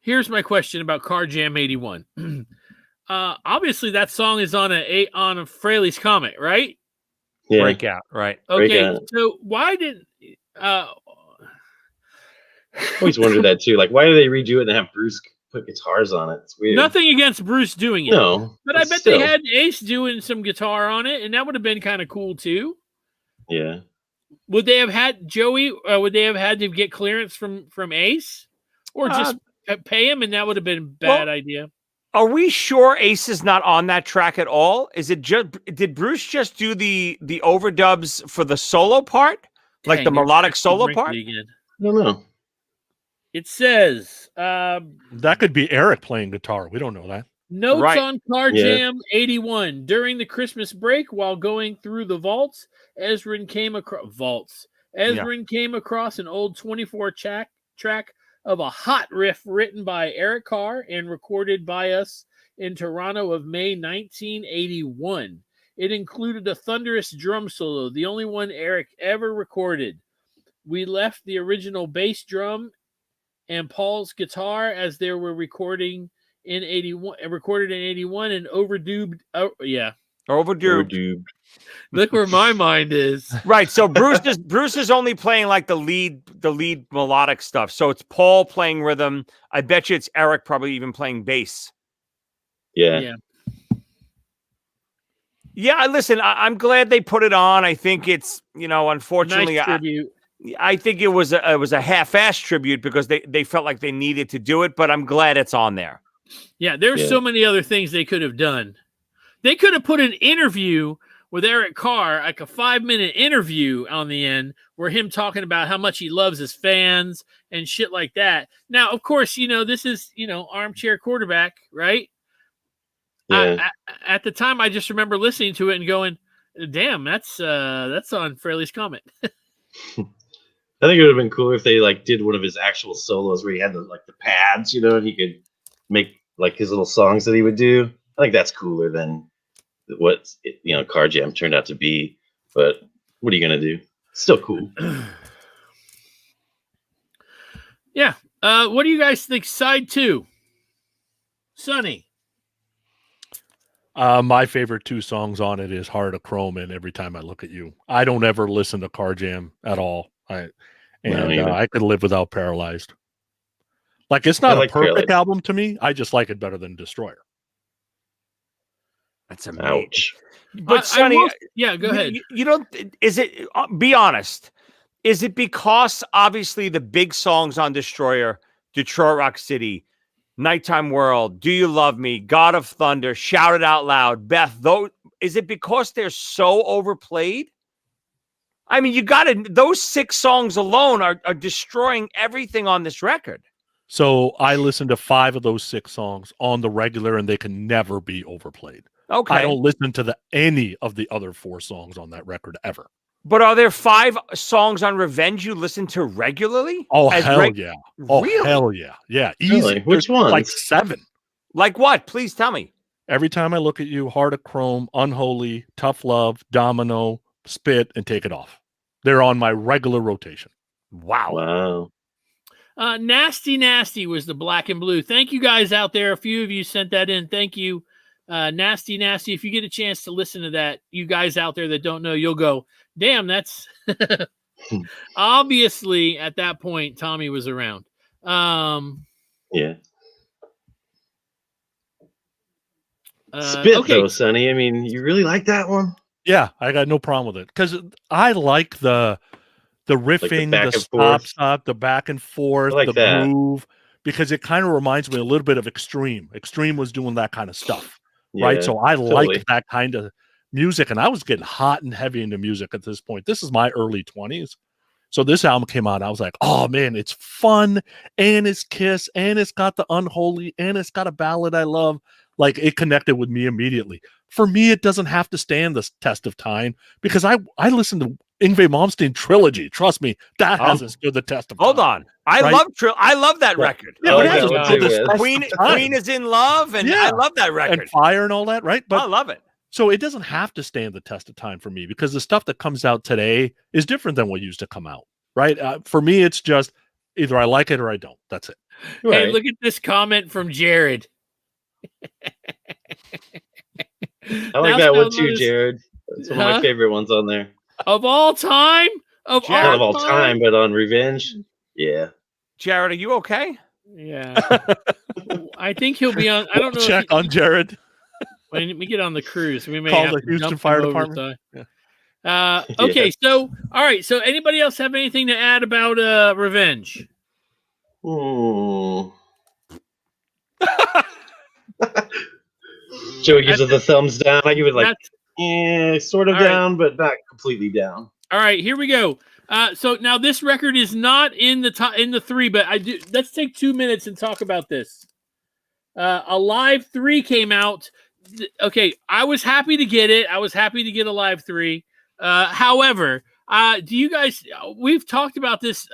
Here's my question about Car Jam 81. Obviously, that song is on a Fraley's Comet, right? Yeah. Breakout, right? Okay, Breakout. so why did I always wondered that too. Like, why do they redo it and have Bruce put guitars on it? It's weird. nothing against Bruce doing it? No, but I bet still. they had Ace doing some guitar on it, and that would have been kind of cool too. Yeah. Would they have had Joey? Would they have had to get clearance from Ace, or just pay him, and that would have been a bad idea? Are we sure Ace is not on that track at all? Is it just did Bruce just do the overdubs for the solo part, like Dang, the they're melodic Christy solo Brinkley part? again. I don't know. It says That could be Eric playing guitar. We don't know that. notes Right. on Car Yeah. Jam 81 during the Christmas break while going through the vaults. Ezrin came across an old 24 track of a hot riff written by Eric Carr and recorded by us in Toronto of May 1981. It included a thunderous drum solo, the only one Eric ever recorded. We left the original bass drum and Paul's guitar as they were recorded in 81 and overdubbed. Oh, yeah. Overdue. Look where my mind is. Right. So Bruce is only playing like the lead melodic stuff. So it's Paul playing rhythm. I bet you it's Eric probably even playing bass. Yeah. Yeah, listen, I'm glad they put it on. I think it's, unfortunately, Nice tribute. I think it was a half-ass tribute because they felt like they needed to do it, but I'm glad it's on there. Yeah, there's so many other things they could have done. They could have put an interview with Eric Carr, like a 5-minute interview on the end, where him talking about how much he loves his fans and shit like that. Now, of course, this is, armchair quarterback, right? Yeah. At the time, I just remember listening to it and going, "Damn, that's on Fraley's comment." I think it would have been cooler if they did one of his actual solos where he had the pads, and he could make his little songs that he would do. I think that's cooler than what Car Jam turned out to be. But what are you gonna do? Still cool. Yeah. What do you guys think? Side 2, Sonny. My favorite 2 songs on it is Heart of Chrome and Every Time I Look at You. I don't ever listen to Car Jam at all. I could live without Paralyzed. It's not a perfect Paralyzed album to me. I just like it better than Destroyer. That's amazing. Ouch. But Sonny, go ahead. You don't. Is it? Be honest. Is it because obviously the big songs on Destroyer, Detroit Rock City, Nighttime World, Do You Love Me, God of Thunder, Shout It Out Loud, Beth? Is it because they're so overplayed? I mean, those 6 songs alone are destroying everything on this record. So I listened to 5 of those 6 songs on the regular, and they can never be overplayed. Okay. I don't listen to any of the other 4 songs on that record ever. But are there 5 songs on Revenge you listen to regularly? Oh, hell yeah. Oh, Really? hell yeah. Yeah, easy. Really? Which ones? Like 7. Like what? Please tell me. Every Time I Look at You, Heart of Chrome, Unholy, Tough Love, Domino, Spit, and Take It Off. They're on my regular rotation. Wow. Nasty Nasty was the Black and Blue. Thank you guys out there. A few of you sent that in. Thank you. Nasty Nasty. If you get a chance to listen to that, you guys out there that don't know, you'll go, damn, that's obviously at that point Tommy was around. Yeah. Spit though, Sonny. I mean, you really like that one? Yeah, I got no problem with it because I like the riffing, the stop, the back and forth, the groove, because it kind of reminds me a little bit of Extreme. Extreme was doing that kind of stuff, right? So I like that kind of music, and I was getting hot and heavy into music at this point. This is my early 20s. So this album came out, I was like, oh man, it's fun, and it's Kiss, and it's got the Unholy, and it's got a ballad I love. It connected with me immediately. For me, it doesn't have to stand the test of time because I listened to Yngwie Malmsteen Trilogy. Trust me, that hasn't stood the test of time. Hold on. I love that record. Yeah, Queen is in Love, and I love that record. And Fire and all that, right? But I love it. So it doesn't have to stand the test of time for me because the stuff that comes out today is different than what used to come out, right? For me, it's just either I like it or I don't. That's it. Right. Hey, look at this comment from Jared. I like that one too, Jared. It's one of my favorite ones on there. Of all time? Not of all time, but on Revenge. Yeah. Jared, are you okay? Yeah. I think he'll be on. I don't know. Check on Jared. When we get on the cruise, we may call have the to Houston Fire Department. Yeah. Okay, so all right. So anybody else have anything to add about Revenge? Joey gives it the thumbs down. I give it sort of down, but not completely down. All right, here we go. So now this record is not in the 3, but I do. Let's take 2 minutes and talk about this. Alive 3 came out. Okay, I was happy to get it. I was happy to get Alive 3. However, do you guys? We've talked about this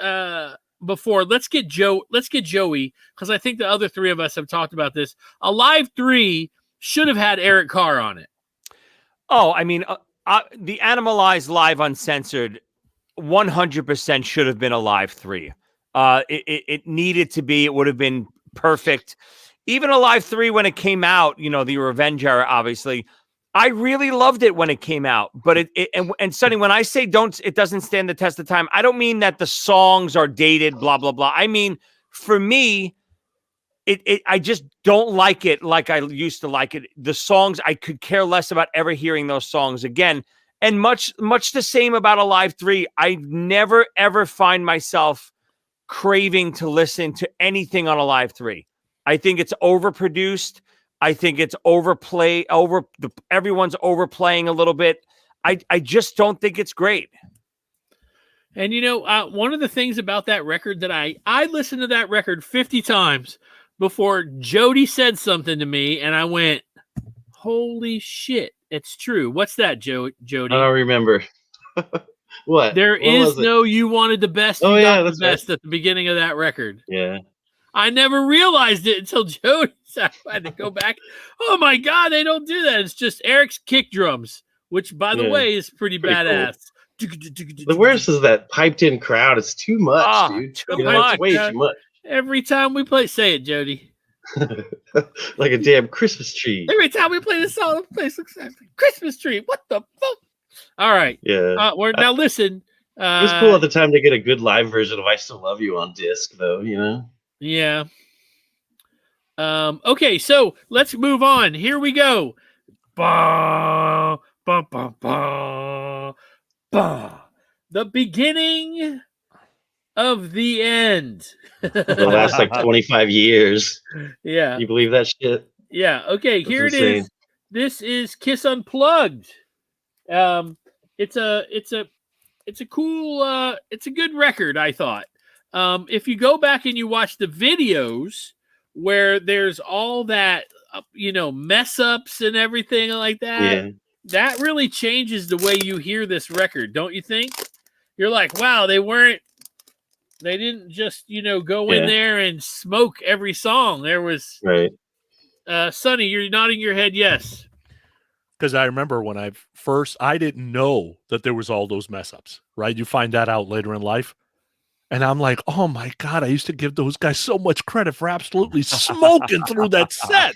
before. Let's get Joey, because I think the other 3 of us have talked about this. Alive 3 should have had Eric Carr on it. Oh, I mean, the Animalized Live Uncensored 100% should have been Alive 3. It needed to be. It would have been perfect. Even Alive 3, when it came out, the Revenge era, obviously, I really loved it when it came out, but and Sonny, when I say it doesn't stand the test of time, I don't mean that the songs are dated, blah blah blah. I mean, for me, I just don't like it like I used to like it. The songs, I could care less about ever hearing those songs again. And much the same about Alive 3. I never ever find myself craving to listen to anything on Alive 3. I think it's overproduced. I think it's everyone's overplaying a little bit. I just don't think it's great. And one of the things about that record that I listened to that record 50 times before Jody said something to me, and I went, "Holy shit, it's true." What's that, Jody? I don't remember. What? There is no "You wanted the best, you got the best" at the beginning of that record. Yeah. I never realized it until Jody said I had to go back. Oh my God, they don't do that. It's just Eric's kick drums, which, by the way, is pretty badass. Cool. The worst is that piped in crowd. It's too much, dude. Too much. It's way too much. Every time we play, say it, Jody. Like a damn Christmas tree. Every time we play this song, the place looks like a Christmas tree. What the fuck? All right. Yeah. Now listen. It was cool at the time to get a good live version of "I Still Love You" on disc, though. Yeah. Okay, so let's move on. Here we go. Ba, ba, ba, ba, ba. The beginning of the end. The last 25 years. Yeah. You believe that shit? Yeah. Okay, That's here insane. it is. This is Kiss Unplugged. It's a cool it's a good record, I thought. If you go back and you watch the videos where there's all that mess ups and everything like that, that really changes the way you hear this record, don't you think? You're like, wow, they didn't just go in there and smoke every song. There was right. Sonny, you're nodding your head yes. Because I remember when I didn't know that there was all those mess ups, right? You find that out later in life. And I'm like, oh my God, I used to give those guys so much credit for absolutely smoking through that set.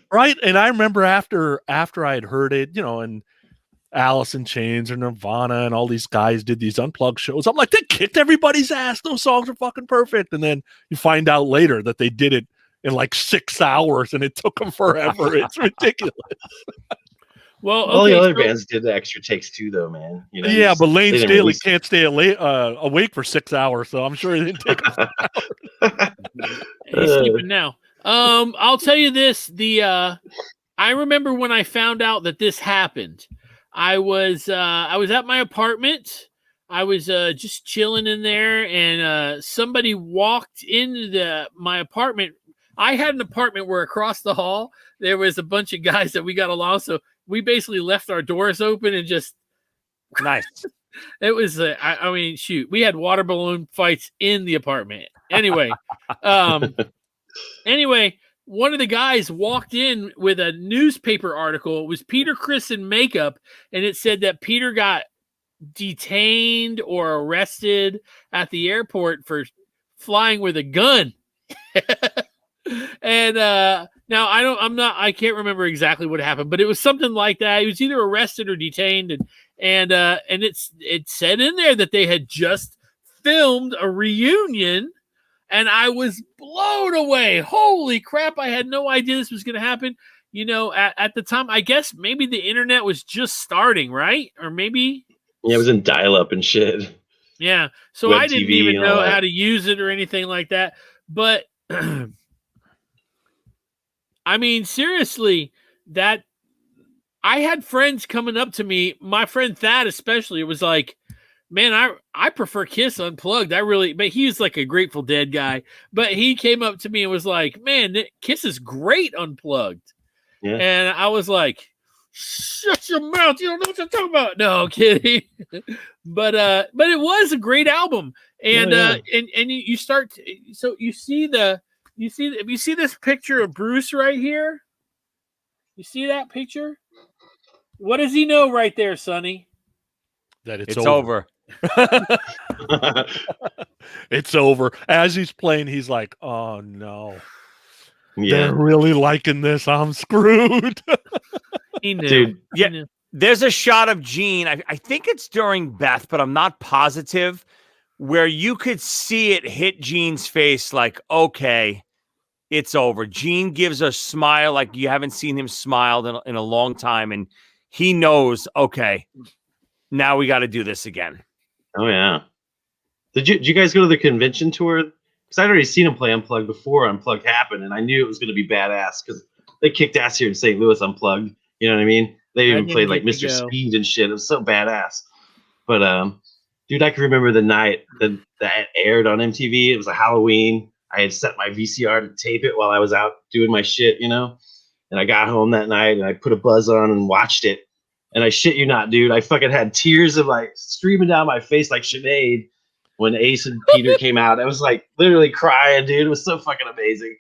Right. And I remember after I had heard it, and Alice in Chains and Nirvana and all these guys did these Unplugged shows. I'm like, they kicked everybody's ass. Those songs are fucking perfect. And then you find out later that they did it in like 6 hours and it took them forever. It's ridiculous. Well, all the other bands did the extra takes too, though, man. Yeah, but Lane Staley can't stay awake for 6 hours, so I'm sure he didn't take him. He's sleeping now. I'll tell you this: I remember when I found out that this happened. I was at my apartment. I was just chilling in there, and somebody walked into my apartment. I had an apartment where across the hall there was a bunch of guys that we got along, so we basically left our doors open and just nice. It was I mean, shoot, we had water balloon fights in the apartment. Anyway, one of the guys walked in with a newspaper article. It was Peter Criss in makeup, and it said that Peter got detained or arrested at the airport for flying with a gun. And now I can't remember exactly what happened, but it was something like that. He was either arrested or detained, and it said in there that they had just filmed a reunion, and I was blown away. Holy crap, I had no idea this was going to happen. At the time, I guess maybe the internet was just starting, right? Or maybe it was in dial-up and shit. Yeah, so Web I didn't TV even know that. how to use it or anything like that. But I mean, seriously, that I had friends coming up to me, my friend Thad especially, it was like, man, I prefer Kiss Unplugged. But he was like a Grateful Dead guy. But he came up to me and was like, man, Kiss is great Unplugged. Yeah. And I was like, shut your mouth. You don't know what you're talking about. No, I'm kidding. But it was a great album. And and you start so you see if you see this picture of Bruce right here, you see that picture? What does he know right there, Sonny? That it's over. It's over. As he's playing, he's like, oh no. Yeah. They're really liking this. I'm screwed. He knew. Dude, He yeah. knew. There's a shot of Gene. I think it's during Beth, but I'm not positive, where you could see it hit Gene's face like, okay, it's over. Gene gives a smile like you haven't seen him smile in a long time. And he knows, okay, now we got to do this again. Oh, yeah. Did you guys go to the convention tour? Because I'd already seen him play Unplugged before Unplugged happened, and I knew it was going to be badass because they kicked ass here in St. Louis Unplugged. You know what I mean? They I even didn't played like get to Mr. go. Speed and shit. It was so badass. But dude, I can remember the night that aired on MTV. It was a Halloween. I had set my VCR to tape it while I was out doing my shit, you know. And I got home that night and I put a buzz on and watched it. And I shit you not, dude, I fucking had tears of like streaming down my face like Sinead when Ace and Peter came out. I was like literally crying, dude. It was so fucking amazing.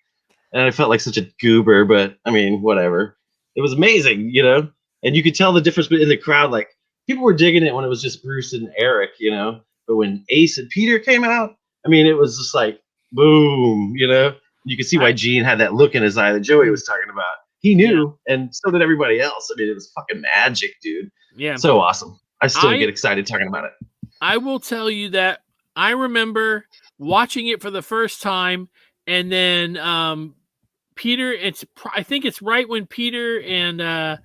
And I felt like such a goober, but I mean, whatever. It was amazing, you know? And you could tell the difference in the crowd. Like, people were digging it when it was just Bruce and Eric, you know? But when Ace and Peter came out, I mean, it was just like, boom, you know? You could see why Gene had that look in his eye that Joey was talking about. He knew, and so did everybody else. I mean, it was fucking magic, dude. Yeah. So awesome. I still get excited talking about it. I will tell you that I remember watching it for the first time, and then Peter. I think it's right when Peter and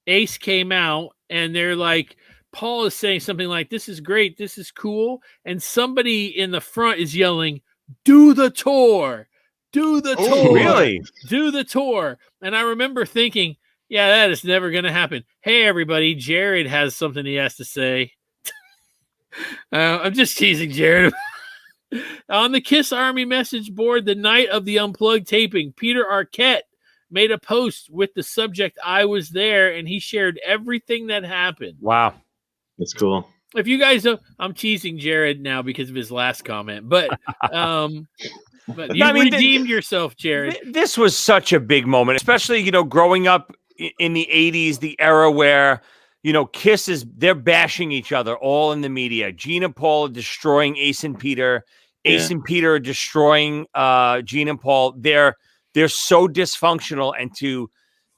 Ace came out, and they're like, Paul is saying something like, "This is great, this is cool," and somebody in the front is yelling, "Do the tour, do the tour, really? do the tour!" And I remember thinking, yeah, that is never going to happen. Hey, everybody, Jared has something he has to say. I'm just teasing Jared. On the Kiss Army message board the night of the Unplugged taping, Peter Arquette made a post with the subject, "I was there," and he shared everything that happened. Wow. That's cool. If you guys don't, I'm teasing Jared now because of his last comment, but you redeemed yourself, Jared. This was such a big moment, especially, you know, growing up in the 80s, the era where, you know, Kiss they're bashing each other all in the media. Gene and Paul are destroying Ace and Peter. Ace and Peter are destroying Gene and Paul. They're so dysfunctional. And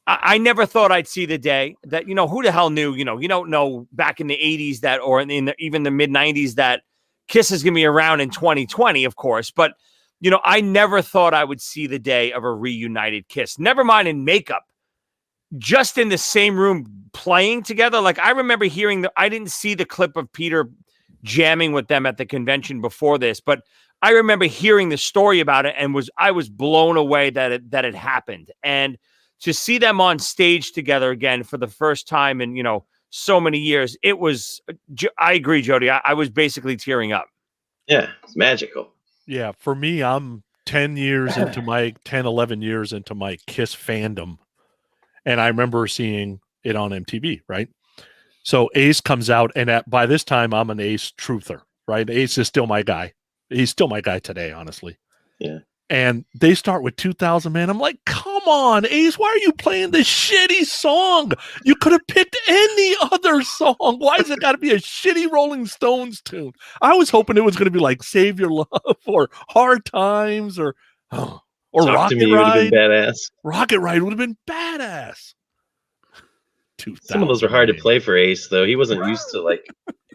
I never thought I'd see the day that, you know, who the hell knew, you know, you don't know back in the 80s that, or even the mid 90s, that Kiss is going to be around in 2020, of course. But, you know, I never thought I would see the day of a reunited Kiss, never mind in makeup, just in the same room playing together. Like, I remember hearing I didn't see the clip of Peter jamming with them at the convention before this, but I remember hearing the story about it and I was blown away that it happened. And to see them on stage together again for the first time in, you know, so many years, it was, I agree, Jody. I was basically tearing up. Yeah, it's magical. Yeah, for me, I'm 11 years into my Kiss fandom. And I remember seeing it on MTV, right? So Ace comes out, and by this time, I'm an Ace truther, right? Ace is still my guy. He's still my guy today, honestly. Yeah. And they start with 2000, man. I'm like, come on, Ace, why are you playing this shitty song? You could have picked any other song. Why has it got to be a shitty Rolling Stones tune? I was hoping it was going to be like Save Your Love or Hard Times or Rocket Ride. Would have been badass. Rocket Ride would have been badass. Some of those were hard to play for Ace, though. He wasn't used to, like,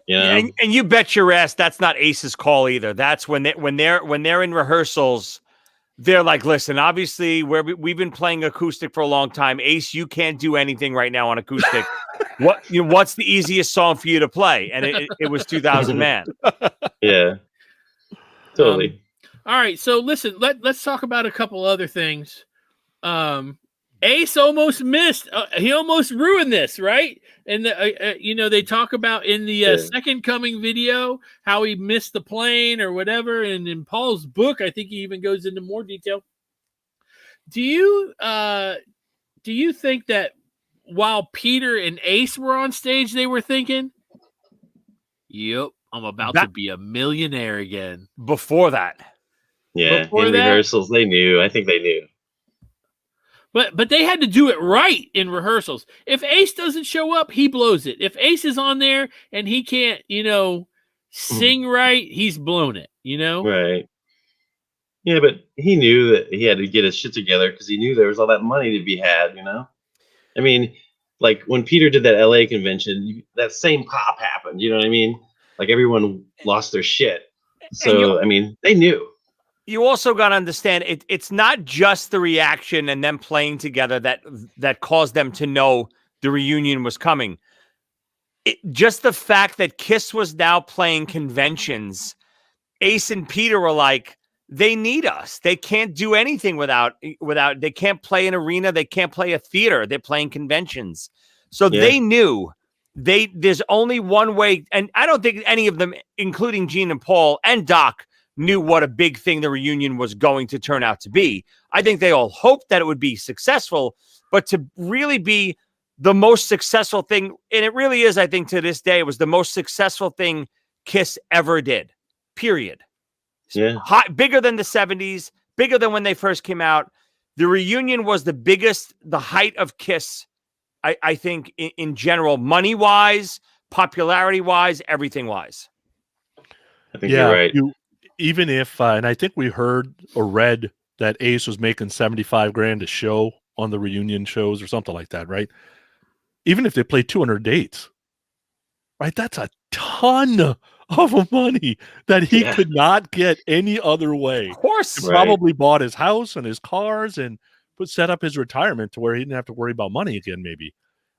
you know. And you bet your ass that's not Ace's call either. That's when they're in rehearsals. They're like, listen, obviously we've been playing acoustic for a long time. Ace, you can't do anything right now on acoustic. What's the easiest song for you to play? And it was 2000 Man. Yeah, totally. All right, so listen, let's talk about a couple other things. Ace almost missed. He almost ruined this, right? And you know, they talk about in the Second Coming video how he missed the plane or whatever. And in Paul's book, I think he even goes into more detail. Do you think that while Peter and Ace were on stage, they were thinking, "Yep, I'm about to be a millionaire again"? Before that, in rehearsals, they knew. I think they knew. But they had to do it right in rehearsals. If Ace doesn't show up, he blows it. If Ace is on there and he can't, you know, sing right, he's blown it, you know? Right. Yeah, but he knew that he had to get his shit together because he knew there was all that money to be had, you know? I mean, like when Peter did that LA convention, that same pop happened. You know what I mean? Like everyone lost their shit. And So I mean, they knew. you also got to understand it's not just the reaction and them playing together that caused them to know the reunion was coming. Just the fact that Kiss was now playing conventions, Ace and Peter were like, they need us. They can't do anything without. They can't play an arena. They can't play a theater. They're playing conventions. So they knew there's only one way. And I don't think any of them, including Gene and Paul and Doc, knew what a big thing the reunion was going to turn out to be. I think they all hoped that it would be successful, but to really be the most successful thing, and it really is, I think to this day, it was the most successful thing Kiss ever did, period. Yeah. Bigger than the 70s, bigger than when they first came out. The reunion was the biggest, the height of Kiss, I think, in general, money-wise, popularity-wise, everything-wise. I think you're right. Even if, and I think we heard or read that Ace was making $75,000 a show on the reunion shows or something like that, right? Even if they played 200 dates, right? That's a ton of money that he could not get any other way. Of course. He probably bought his house and his cars and set up his retirement to where he didn't have to worry about money again, maybe.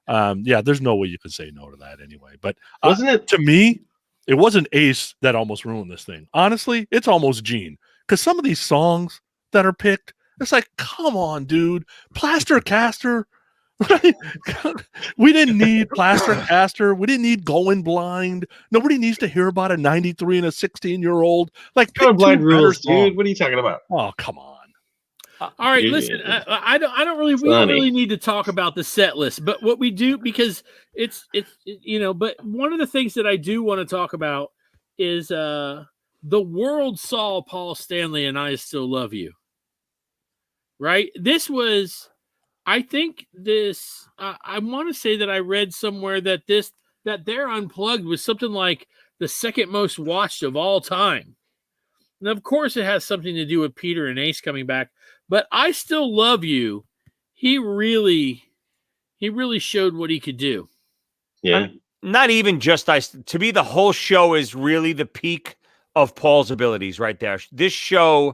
There's no way you could say no to that anyway. But wasn't it, to me, it wasn't Ace that almost ruined this thing. Honestly, it's almost Gene. Because some of these songs that are picked, it's like, come on, dude. Plaster Caster. Right? We didn't need Plaster Caster. We didn't need Going Blind. Nobody needs to hear about a 93 and a 16-year-old. Like, Going Blind rules, dude. What are you talking about? Oh, come on. All right, listen. I don't really. We don't really need to talk about the set list, but what we do, because it's But one of the things that I do want to talk about is the world saw Paul Stanley and I Still Love You. Right. This was. I think this. I want to say that I read somewhere that their Unplugged was something like the second most watched of all time. And of course, it has something to do with Peter and Ace coming back. But I Still Love You. He really showed what he could do. Yeah. Not even just to me, the whole show is really the peak of Paul's abilities right there. This show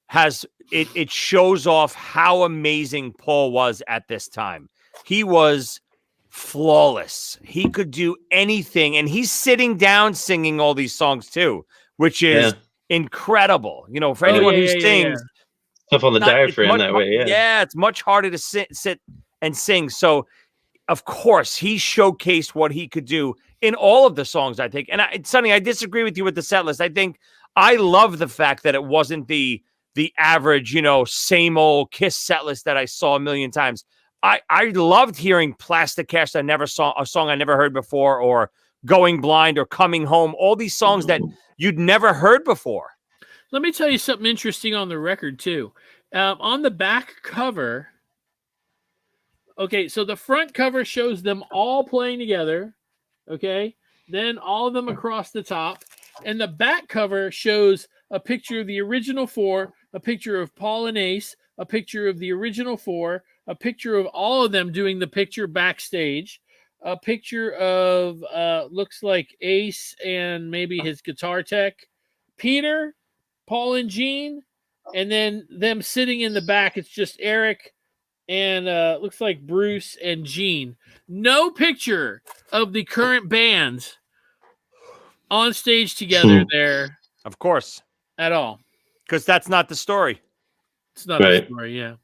has it shows off how amazing Paul was at this time. He was flawless. He could do anything, and he's sitting down singing all these songs too, which is incredible. For anyone who sings, tough on the diaphragm that way. Yeah, it's much harder to sit and sing. So, of course, he showcased what he could do in all of the songs, I think. And Sonny, I disagree with you with the set list. I think I love the fact that it wasn't the average, same old Kiss set list that I saw a million times. I loved hearing Plastic Cash. I never saw a song I never heard before, or Going Blind, or Coming Home. All these songs that you'd never heard before. Let me tell you something interesting on the record too. On the back cover, okay, so the front cover shows them all playing together, okay? Then all of them across the top. And the back cover shows a picture of the original four, a picture of Paul and Ace, a picture of the original four, a picture of all of them doing the picture backstage, a picture of, looks like Ace and maybe his guitar tech, Peter, Paul and Gene, and then them sitting in the back. It's just Eric and looks like Bruce and Gene. No picture of the current band on stage together there. Of course. At all. Because that's not the story. It's not the story, yeah.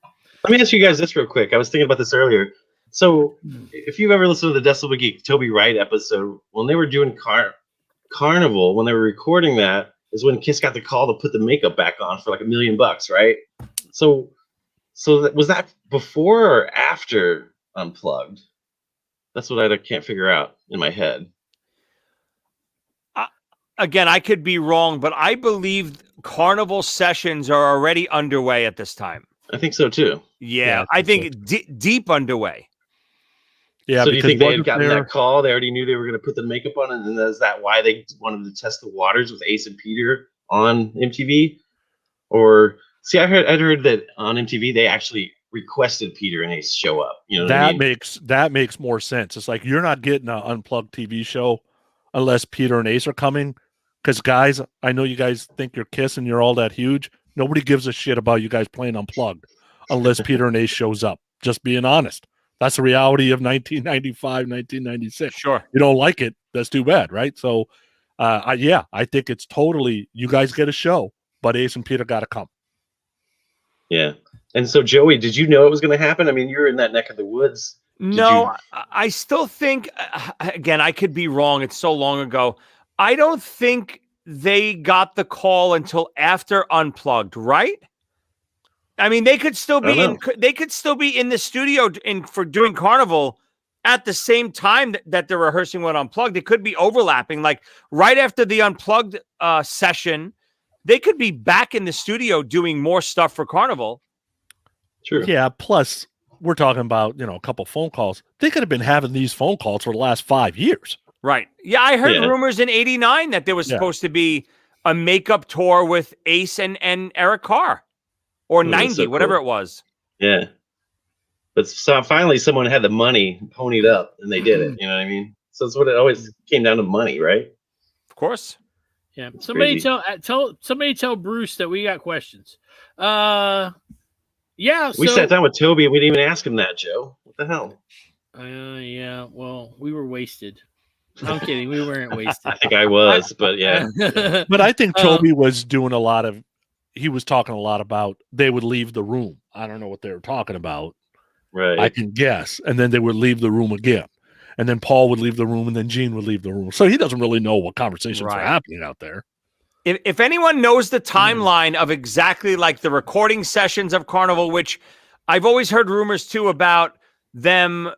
Let me ask you guys this real quick. I was thinking about this earlier. So if you've ever listened to the Decibel Geek Toby Wright episode, when they were doing Carnival, when they were recording that, is when Kiss got the call to put the makeup back on for like $1 million, right? So was that before or after Unplugged? That's what I can't figure out in my head. Again, I could be wrong, but I believe Carnival sessions are already underway at this time. I think so too. Yeah, I think deep underway. Yeah. So do you think they had gotten that call? They already knew they were going to put the makeup on, and is that why they wanted to test the waters with Ace and Peter on MTV? Or see, I'd heard that on MTV they actually requested Peter and Ace show up. You know what that I mean? that makes more sense. It's like you're not getting an Unplugged TV show unless Peter and Ace are coming. Because guys, I know you guys think you're Kiss and you're all that huge. Nobody gives a shit about you guys playing Unplugged unless Peter and Ace shows up. Just being honest. That's the reality of 1995, 1996. Sure. You don't like it, that's too bad, right? So, I think it's totally, you guys get a show, but Ace and Peter got to come. Yeah. And so, Joey, did you know it was going to happen? I mean, you're in that neck of the woods. No, I still think, again, I could be wrong. It's so long ago. I don't think they got the call until after Unplugged, right? I mean, they could still be in the studio for doing Carnival at the same time that they're rehearsing with Unplugged. It could be overlapping, like right after the Unplugged session, they could be back in the studio doing more stuff for Carnival. True. Yeah, plus we're talking about, a couple phone calls. They could have been having these phone calls for the last 5 years. Right. Yeah, I heard rumors in '89 that there was supposed to be a makeup tour with Ace and Eric Carr. Or 90, whatever it was. Yeah. But so finally someone had the money ponied up and they did it. You know what I mean? So it's what it always came down to, money, right? Of course. Yeah. It's Somebody crazy. tell Bruce that we got questions. Yeah. We sat down with Toby and we didn't even ask him that, Joe. What the hell? Yeah. Well, we were wasted. I'm kidding. We weren't wasted. I think I was, but yeah. But I think Toby was doing he was talking a lot about they would leave the room. I don't know what they were talking about. Right. I can guess. And then they would leave the room again. And then Paul would leave the room and then Gene would leave the room. So he doesn't really know what conversations are happening out there. If anyone knows the timeline of exactly like the recording sessions of Carnival, which I've always heard rumors too about them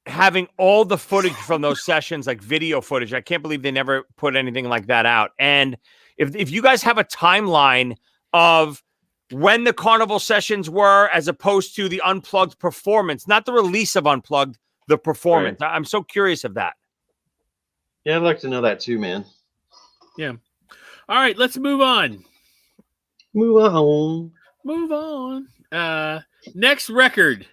having all the footage from those sessions, like video footage. I can't believe they never put anything like that out. And if you guys have a timeline of when the Carnival sessions were as opposed to the Unplugged performance, not the release of Unplugged, the performance. Right. I'm so curious of that. Yeah, I'd like to know that too, man. Yeah. All right, let's move on. Move on. Next record.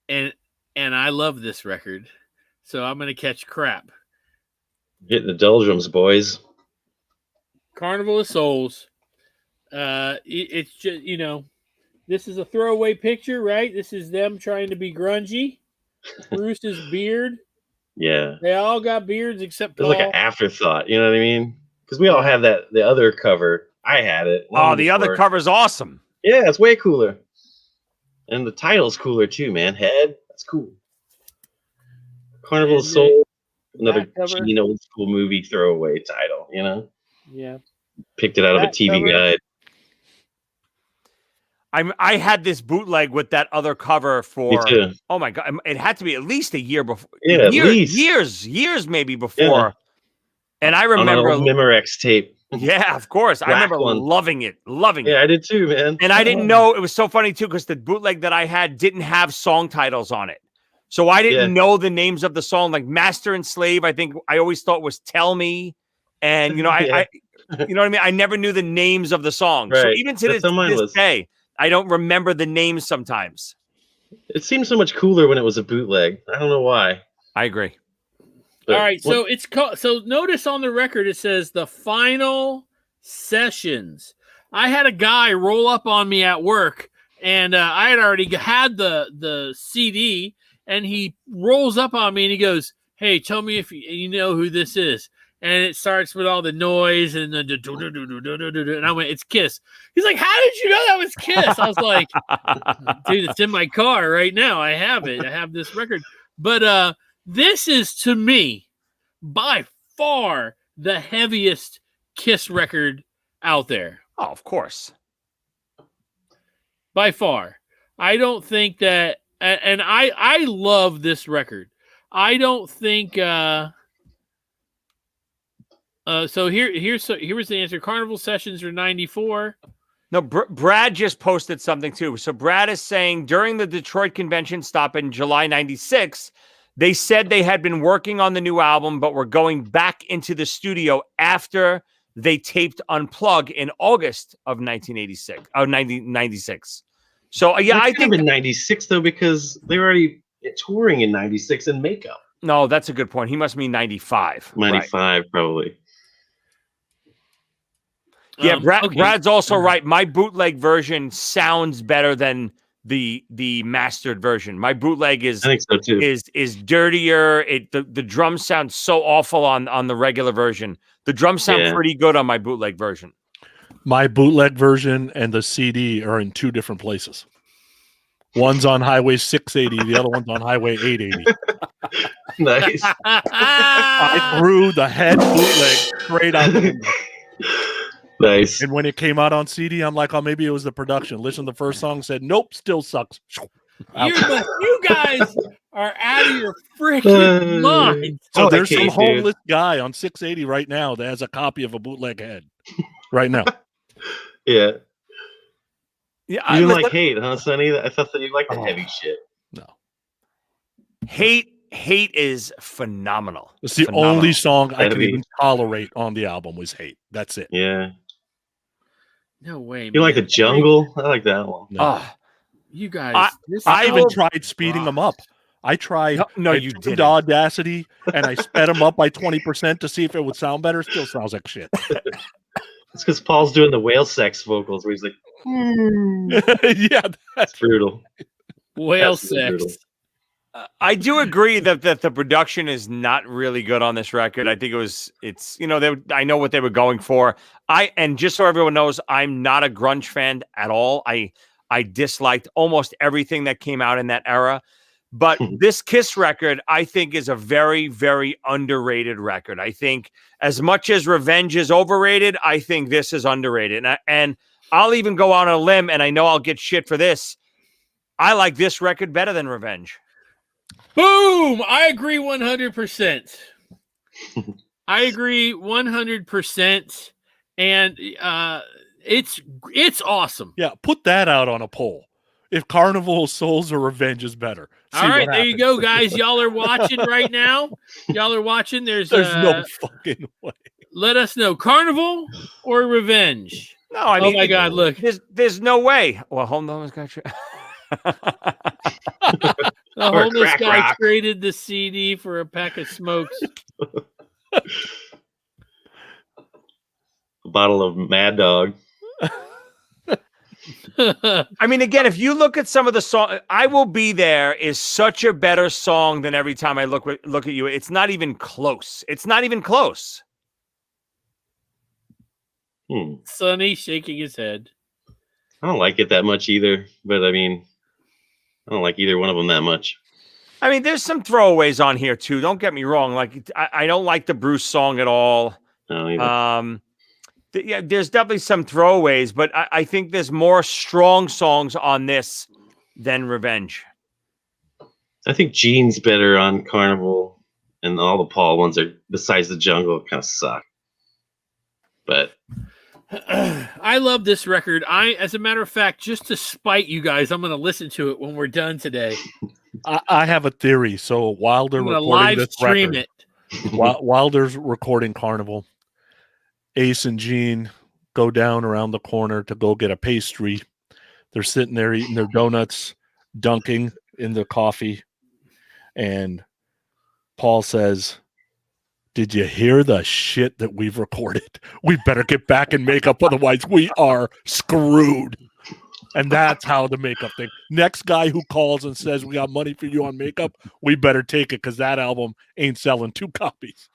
And I love this record. So I'm going to catch crap. Getting the doldrums, boys. Carnival of Souls. It's just, this is a throwaway picture, right? This is them trying to be grungy. Bruce's beard. Yeah. They all got beards except Paul. It's like an afterthought, you know what I mean? Because we all have the other cover. I had it. The other cover's awesome. Yeah, it's way cooler. And the title's cooler too, man. Head, that's cool. Carnival of Souls, another cheap old school movie throwaway title, Yeah. Picked it out of a TV guide. I had this bootleg with that other cover for. Me too. Oh my god! It had to be at least a year before. Yeah, at least years maybe before. Yeah. And I remember on an Memorex tape. Yeah, of course. I remember loving it. Yeah, I did too, man. And I didn't know, it was so funny too, because the bootleg that I had didn't have song titles on it. So I didn't know the names of the song, like Master and Slave. I think I always thought was Tell Me. And, I you know what I mean? I never knew the names of the songs. Right. So even to this day, I don't remember the names sometimes. It seemed so much cooler when it was a bootleg. I don't know why. I agree. All right, so it's called. So notice on the record it says the final sessions. I had a guy roll up on me at work, and I had already had the CD, and he rolls up on me and he goes, "Hey, tell me if you know who this is." And it starts with all the noise and the and I went, "It's Kiss." He's like, "How did you know that was Kiss?" I was like, "Dude, it's in my car right now. I have it. I have this record." But this is, to me, by far the heaviest Kiss record out there. Oh, of course. By far. I don't think that, and I love this record. I don't think, so here was the answer. Carnival sessions are 94. No, Brad just posted something too. So Brad is saying during the Detroit convention stop in July 96, they said they had been working on the new album, but were going back into the studio after they taped Unplugged in August of 1996. So yeah, I It could have think been 96 though, because they were already touring in 96 in makeup. no, that's a good point. He must mean 95. 95 probably. Yeah, Okay. Brad's also right. My bootleg version sounds better than the mastered version. My bootleg I think so too. is dirtier. The drums sound so awful on the regular version. The drums sound pretty good on my bootleg version. My bootleg version and the CD are in two different places. One's on Highway 680, the other one's on Highway 880. Nice. I threw the head bootleg straight out the window. Nice. And when it came out on CD, I'm like, oh, maybe it was the production. Listened to the first song, said, nope, still sucks. You guys are out of your freaking mind. So Oh, there's okay, some dude. homeless guy on 680 right now that has a copy of a bootleg head right now. Yeah. Yeah, You didn't like Hate, huh, Sonny? I thought that you liked the heavy shit. No. Hate is phenomenal. It's the only song I can even tolerate on the album was Hate. That's it. Yeah. No way. You like The Jungle? I like that one. No. You guys. I even tried speeding them up. I tried. No, I you tuned didn't. Audacity, and I sped them up by 20% to see if it would sound better. Still sounds like shit. It's because Paul's doing the whale sex vocals where he's like, Yeah, that's brutal. Whale Absolutely sex. brutal. I do agree that the production is not really good on this record. I think it's I know what they were going for. And just so everyone knows, I'm not a grunge fan at all. I disliked almost everything that came out in that era. But this Kiss record, I think, is a very, very underrated record. I think as much as Revenge is overrated, I think this is underrated. And I'll even go on a limb, and I know I'll get shit for this. I like this record better than Revenge. Boom! I agree 100%. I agree 100%. And it's awesome. Yeah, put that out on a poll. If Carnival, Souls, or Revenge is better. All right, there you go, guys. Y'all are watching right now. Y'all are watching. There's no fucking way. Let us know, Carnival or Revenge. No, I mean, oh my God, look. There's no way. Well, hold on, got you. The homeless guy traded the CD for a pack of smokes. A bottle of Mad Dog. I mean, again, if you look at some of the song, "I Will Be There" is such a better song than Every Time I Look at You. It's not even close. It's not even close. Sonny shaking his head. I don't like it that much either, but I mean, I don't like either one of them that much. I mean, there's some throwaways on here too. Don't get me wrong. Like, I don't like the Bruce song at all. No, either. Yeah, there's definitely some throwaways, but I think there's more strong songs on this than Revenge. I think Gene's better on Carnival, and all the Paul ones are, besides The Jungle, kind of suck. But I love this record. As a matter of fact, just to spite you guys, I'm going to listen to it when we're done today. I have a theory. So while they're recording live this stream record, it. while they're recording Carnival, Ace and Gene go down around the corner to go get a pastry. They're sitting there eating their donuts, dunking in the coffee. And Paul says, "Did you hear the shit that we've recorded? We better get back in makeup, otherwise we are screwed." And that's how the makeup thing. Next guy who calls and says, "We got money for you on makeup," we better take it, because that album ain't selling 2 copies.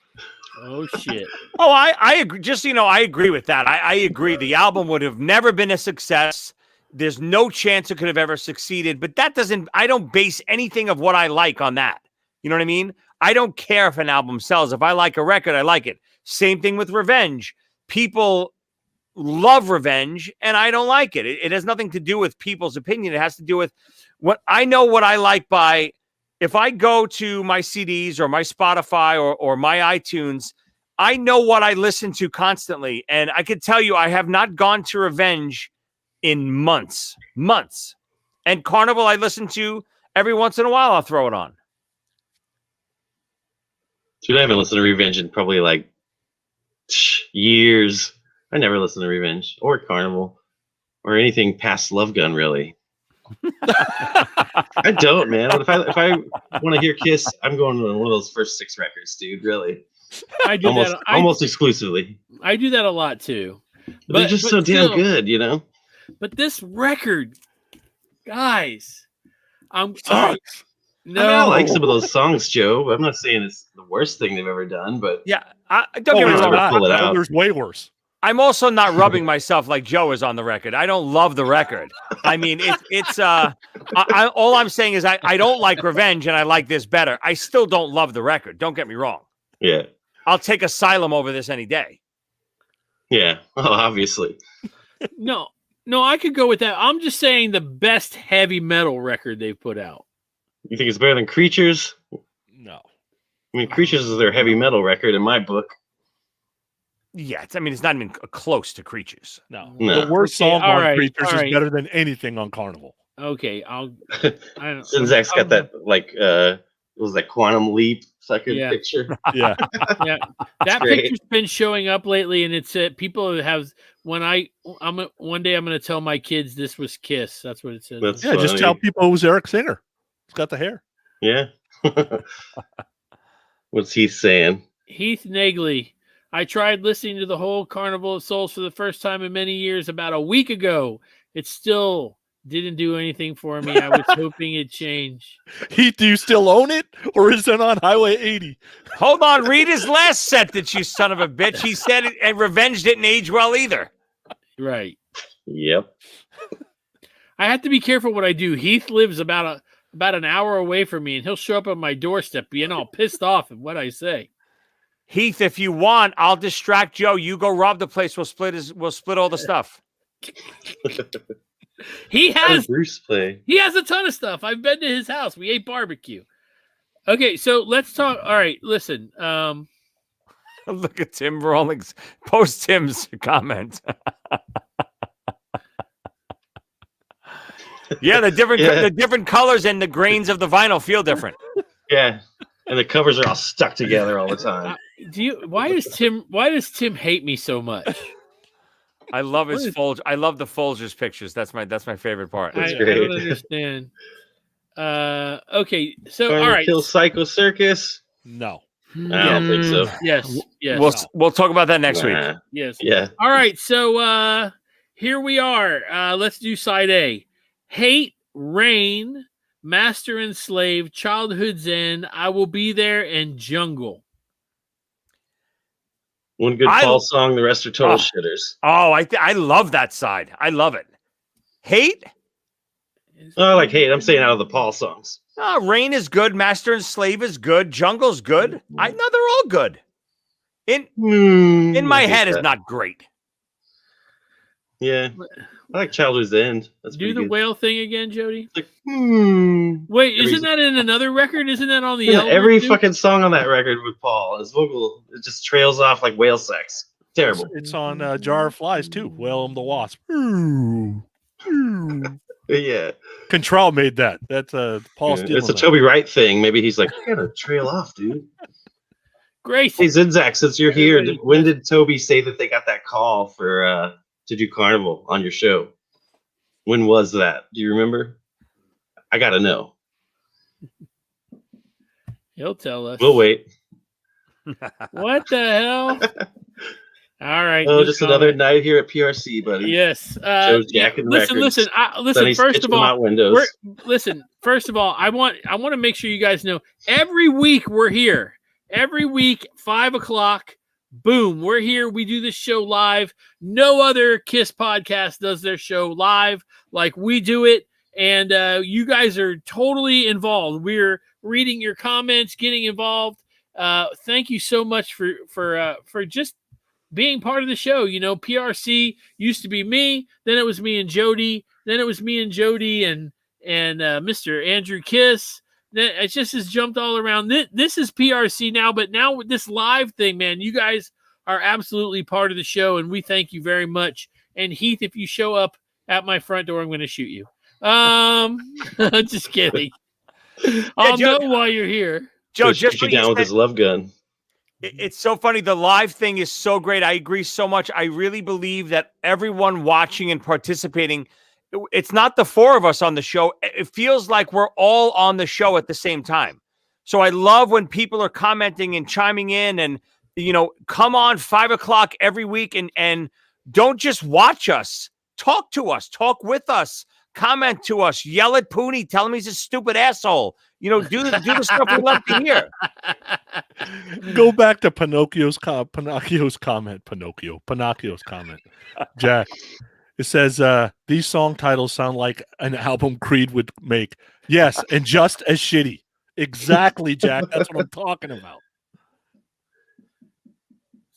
Oh, shit. Oh, I agree. Just, I agree with that. I agree. The album would have never been a success. There's no chance it could have ever succeeded. But I don't base anything of what I like on that. You know what I mean? I don't care if an album sells. If I like a record, I like it. Same thing with Revenge. People love Revenge, and I don't like it. It has nothing to do with people's opinion. It has to do with what I know, what I like by, if I go to my CDs or my Spotify or my iTunes, I know what I listen to constantly. And I can tell you, I have not gone to Revenge in months. And Carnival, I listen to every once in a while. I'll throw it on. Dude, I haven't listened to Revenge in probably like years. I never listened to Revenge or Carnival or anything past Love Gun, really. I don't, man. If I want to hear Kiss, I'm going to one of those first 6 records, dude. Really, I do almost that. almost exclusively. I do that a lot too. But they're just so damn still, good, you know. But this record, guys, I'm Sucks. no. I mean, I like some of those songs, Joe. I'm not saying it's the worst thing they've ever done, but Yeah, don't get me it's wrong. never pull it out. There's way worse. I'm also not rubbing myself like Joe is on the record. I don't love the record. I mean, all I'm saying is I don't like Revenge and I like this better. I still don't love the record. Don't get me wrong. Yeah. I'll take Asylum over this any day. Yeah. Oh, obviously. No, I could go with that. I'm just saying the best heavy metal record they've put out. You think it's better than Creatures? No. I mean, Creatures is their heavy metal record in my book. Yeah, it's not even close to Creatures. No. No. The worst Okay, song all on right, Creatures all is right. better than anything on Carnival. Okay, I don't. And Zach's got that what was that Quantum Leap fucking Yeah. picture? Yeah. Yeah, that great. picture's been showing up lately, and it's people have one day I'm going to tell my kids this was Kiss. That's what it says. That's Yeah, just funny. tell people it was Eric Singer. He's got the hair. Yeah. What's he saying? Heath Nagley. I tried listening to the whole Carnival of Souls for the first time in many years about a week ago. It still didn't do anything for me. I was hoping it'd change. Heath, do you still own it? Or is it on Highway 80? Hold on, read his last sentence, you son of a bitch. He said it, and Revenge didn't age well either. Right. Yep. I have to be careful what I do. Heath lives about an hour away from me, and he'll show up at my doorstep being all pissed off at what I say. Heath, if you want, I'll distract Joe. You go rob the place. We'll split all the stuff. He How has did Bruce play? He has a ton of stuff. I've been to his house. We ate barbecue. Okay, so let's talk. All right, listen. Look at Tim Rawlings. Post Tim's comment. Yeah, the different colors and the grains of the vinyl feel different. Yeah. And the covers are all stuck together all the time. Why does Tim hate me so much? I love his Folger. I love the Folgers pictures. That's my favorite part. That's I great. don't understand. Okay, so Farmer all right. Kill Psycho Circus? No. I don't think so. Yes. We'll talk about that next week. Nah. Yes. Yeah. All right, so here we are. Let's do side A. Hate, Rain, Master and Slave, Childhood's End, I Will Be There, and Jungle. One good Paul song, the rest are total shitters. Oh, I love that side. I love it. Hate? Oh, I like Hate. I'm saying out of the Paul songs. Rain is good. Master and Slave is good. Jungle's good. They're all good. In my head is not great. Yeah. I like Childhood's End. That's Do the good. whale thing again, Jody. Like, Wait, isn't that in another record? Isn't that on the yeah, album? every too? fucking song on that record with Paul, his vocal, it just trails off like whale sex. Terrible. It's on Jar of Flies, too. Whale the Wasp. Yeah. Control made that. That's Paul Yeah, Steele. it's a Toby Wright thing. Maybe he's like, you gotta trail off, dude. Grace. Hey, Zinzak, since you're here, when did Toby say that they got that call for to do Carnival on your show? When was that? Do you remember? I gotta know. He'll tell us. We'll wait. What the hell? All right. Oh, no just comment. another night here at PRC, buddy. Yes. Joe's Jacking listen. Records. Listen. Sonny's First of pitching all, out windows. listen. First of all, I want to make sure you guys know. Every week we're here. Every week, 5:00. Boom, we're here. We do this show live. No other Kiss podcast does their show live like we do it. And you guys are totally involved. We're reading your comments, getting involved. Thank you so much for just being part of the show. You know, PRC used to be me, then it was me and Jody, then it was me and Jody and Mr. Andrew Kiss. It just has jumped all around. This is PRC now, but now with this live thing, man, you guys are absolutely part of the show, and we thank you very much. And Heath, if you show up at my front door, I'm going to shoot you. Just kidding. I'll Joe, know why you're here. Joe, Just just you down with his love gun. It's so funny. The live thing is so great. I agree so much. I really believe that everyone watching and participating it's not the four of us on the show. It feels like we're all on the show at the same time. So I love when people are commenting and chiming in and, come on 5 o'clock every week and don't just watch us. Talk to us. Talk with us. Comment to us. Yell at Pooney. Tell him he's a stupid asshole. Do the stuff we love to hear. Go back to Pinocchio's comment. Jack. It says, these song titles sound like an album Creed would make. Yes, and just as shitty. Exactly, Jack. That's what I'm talking about.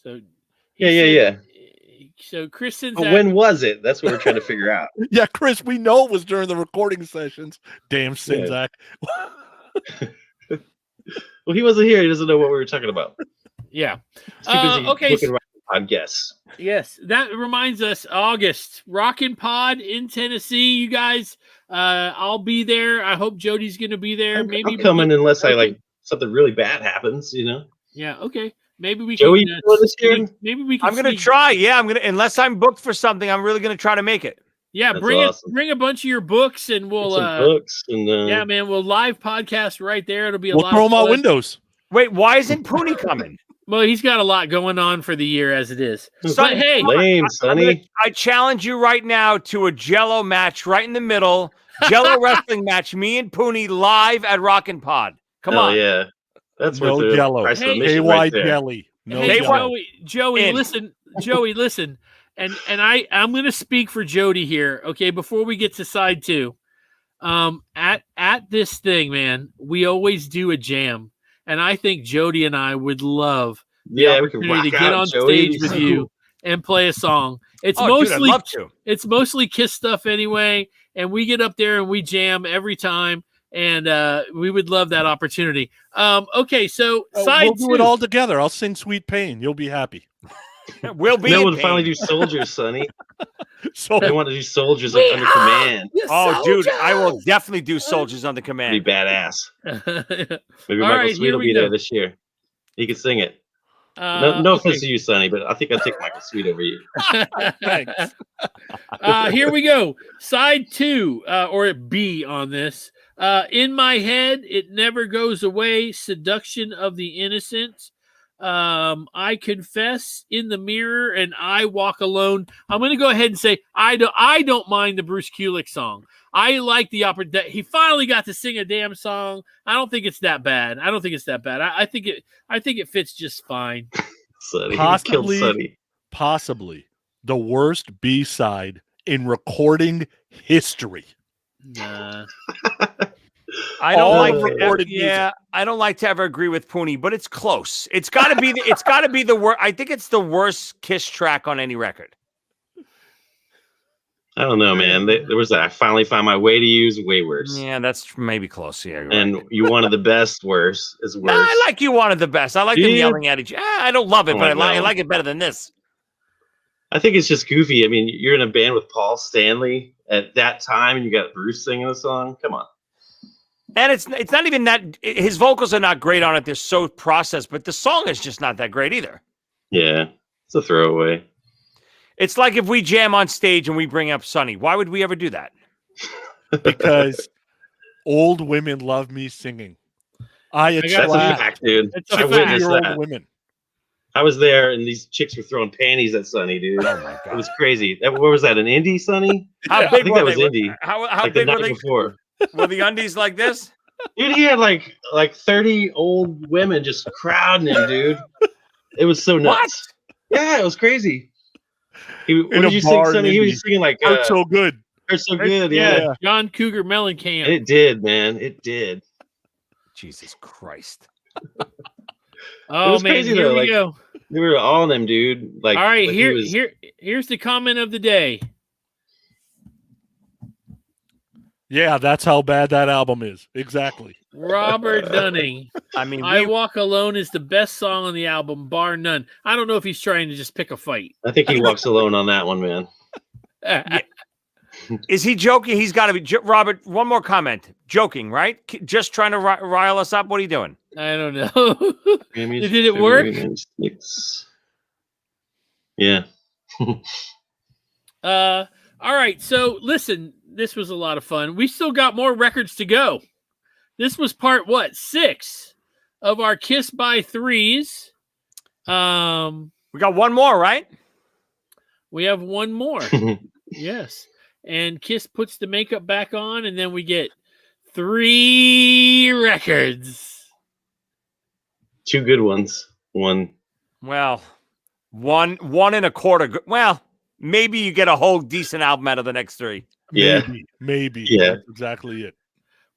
So Yeah. So Chris sends But out, when was it? That's what we're trying to figure out. Yeah, Chris, we know it was during the recording sessions. Damn, Sinzak. Well, he wasn't here. He doesn't know what we were talking about. yeah. He's too busy Okay. looking around on guests. Yes, that reminds us. August Rockin' Pod in Tennessee. You guys, I'll be there. I hope Jody's going to be there. Maybe I'm coming unless I like something really bad happens. Yeah. Okay. Maybe we Joey, can. you doing this year? Maybe we can. I'm going to try. Yeah, I'm going to, unless I'm booked for something, I'm really going to try to make it. Yeah, That's bring awesome. bring a bunch of your books, and we'll Some books and yeah, man, we'll live podcast right there. It'll be a We'll lot throw of them out fun. windows. Wait, why isn't Pooney coming? Well, he's got a lot going on for the year as it is. Sonny, But hey, lame, Sonny. I challenge you right now to a Jello match right in the middle. Jello wrestling match. Me and Pooney live at Rockin' Pod. Come on. Yeah, that's No worth the Jello. price of Hey, admission AY right there. jelly. No hey, jello. Joey, In. listen, Joey, listen, and I'm going to speak for Jody here, okay? Before we get to side 2, at this thing, man, we always do a jam, and I think Jody and I would love the Yeah, we can opportunity to rock get out, on Joey. stage with you and play a song. It's Oh, dude, I'd mostly love to. it's mostly Kiss stuff anyway, and we get up there and we jam every time. And we would love that opportunity. Okay, so side We'll 2. do it all together. I'll sing Sweet Pain. You'll be happy. We'll be No in one pain. finally do soldiers, Sonny. So They want to do soldiers like under command. Oh, dude, I will definitely do Soldiers on the Be Command. badass. Maybe All Michael right, Sweet here will we be go. there this year. He can sing it. No okay. offense to you, Sonny, but I think I'll take Michael Sweet over you. thanks. Here we go. Side 2, or B on this. In my head, it never goes away. Seduction of the innocent. I confess in the mirror, and I walk alone. I'm going to go ahead and say I don't mind the Bruce Kulick song. I like the that he finally got to sing a damn song. I don't think it's that bad. I think it fits just fine. Sonny. Possibly- He killed Sonny. Possibly the worst B-side in recording history. Nah. I don't All like recorded I don't like to ever agree with Pooney, but it's close. It's got to be. It's got to be the worst. I think it's the worst Kiss track on any record. I don't know, man. There was that I finally found my way to use way worse. Yeah, that's maybe close. Yeah, you're And right. you wanted the best worse is worse. I like You Wanted the Best. I like them Yeah. yelling at each. I don't love it, I but like I that like it better than this. I think it's just goofy. I mean, you're in a band with Paul Stanley at that time, and you got Bruce singing the song. Come on. And it's not even that his vocals are not great on it. They're so processed, but the song is just not that great either. Yeah, it's a throwaway. It's like if we jam on stage and we bring up Sonny. Why would we ever do that? Because old women love me singing. I got That's a attract fact, dude. It's I a witnessed 50-year-old that. women. I was there, and these chicks were throwing panties at Sonny, dude. Oh my It god! was crazy. What was that? An indie, Sonny? How Yeah, I big think were that was they? indie. How Like the big were night they? before. Were the undies like this? Dude, he had like 30 old women just crowding him, dude. It was so nuts. Yeah, it was crazy. What In a did you sing, bar Sonny? in He Indie. was singing like Hurt so good. Hurt So Good. Yeah. John Cougar Mellencamp. It did, man. It did. Jesus Christ! Oh was man, crazy, here though, we like- go. They were on him, dude. Like, All right, like he was- here's the comment of the day. Yeah, that's how bad that album is. Exactly. Robert Dunning. I mean, I Walk Alone is the best song on the album, bar none. I don't know if he's trying to just pick a fight. I think he walks alone on that one, man. is he joking? He's got to be. Robert, one more comment. Joking, right? Just trying to rile us up. What are you doing? I don't know. Grammys, Did it work? February 96. Yeah. All All right. So listen, this was a lot of fun. We still got more records to go. This was part 6 of our Kiss by 3's. We got one more, right? We have one more. Yes. And Kiss puts the makeup back on, and then we get 3 records. 2 good ones. One. Well, one and a quarter. Well, maybe you get a whole decent album out of the next 3. Yeah. Maybe. Yeah. That's exactly it.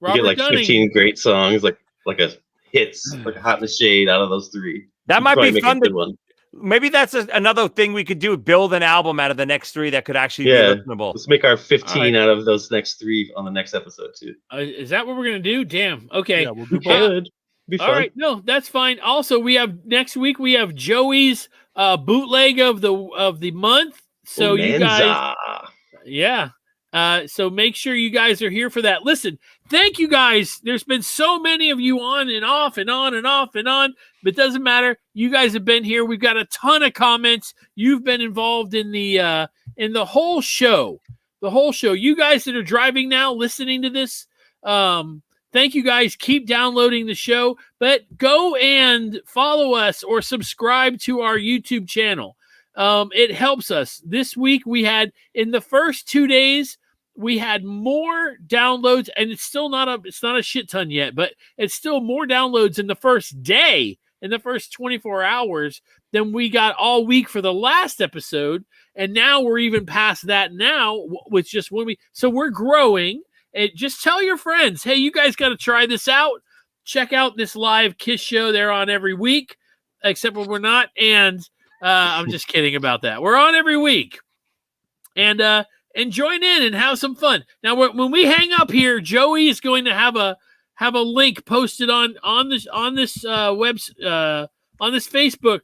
You get like 15 great songs, like a hits, like a Hot in the Shade out of those 3. That might be fun. Good one. Maybe that's another thing we could do, build an album out of the next 3 that could actually be listenable. Let's make our 15 out of those next 3 on the next episode, too. Is that what we're going to do? Damn. Okay. Yeah, we'll do Good. Be fun. All right. No, that's fine. Also, next week, we have Joey's bootleg of the month. So you guys, yeah. So make sure you guys are here for that. Listen, thank you guys. There's been so many of you on and off and on and off and on, but it doesn't matter. You guys have been here. We've got a ton of comments. You've been involved in the whole show. The whole show. You guys that are driving now, listening to this, thank you guys. Keep downloading the show, but go and follow us or subscribe to our YouTube channel. It helps us. This week we had, in the first 2 days, we had more downloads, and it's not a shit ton yet, but it's still more downloads in the first day, in the first 24 hours than we got all week for the last episode. And now we're even past that now with just 1 week. So we're growing. And just tell your friends, hey, you guys got to try this out. Check out this live Kiss show. They're on every week, except when we're not. And I'm just kidding about that. We're on every week. And join in and have some fun. Now, when we hang up here, Joey is going to have a link posted on this Facebook.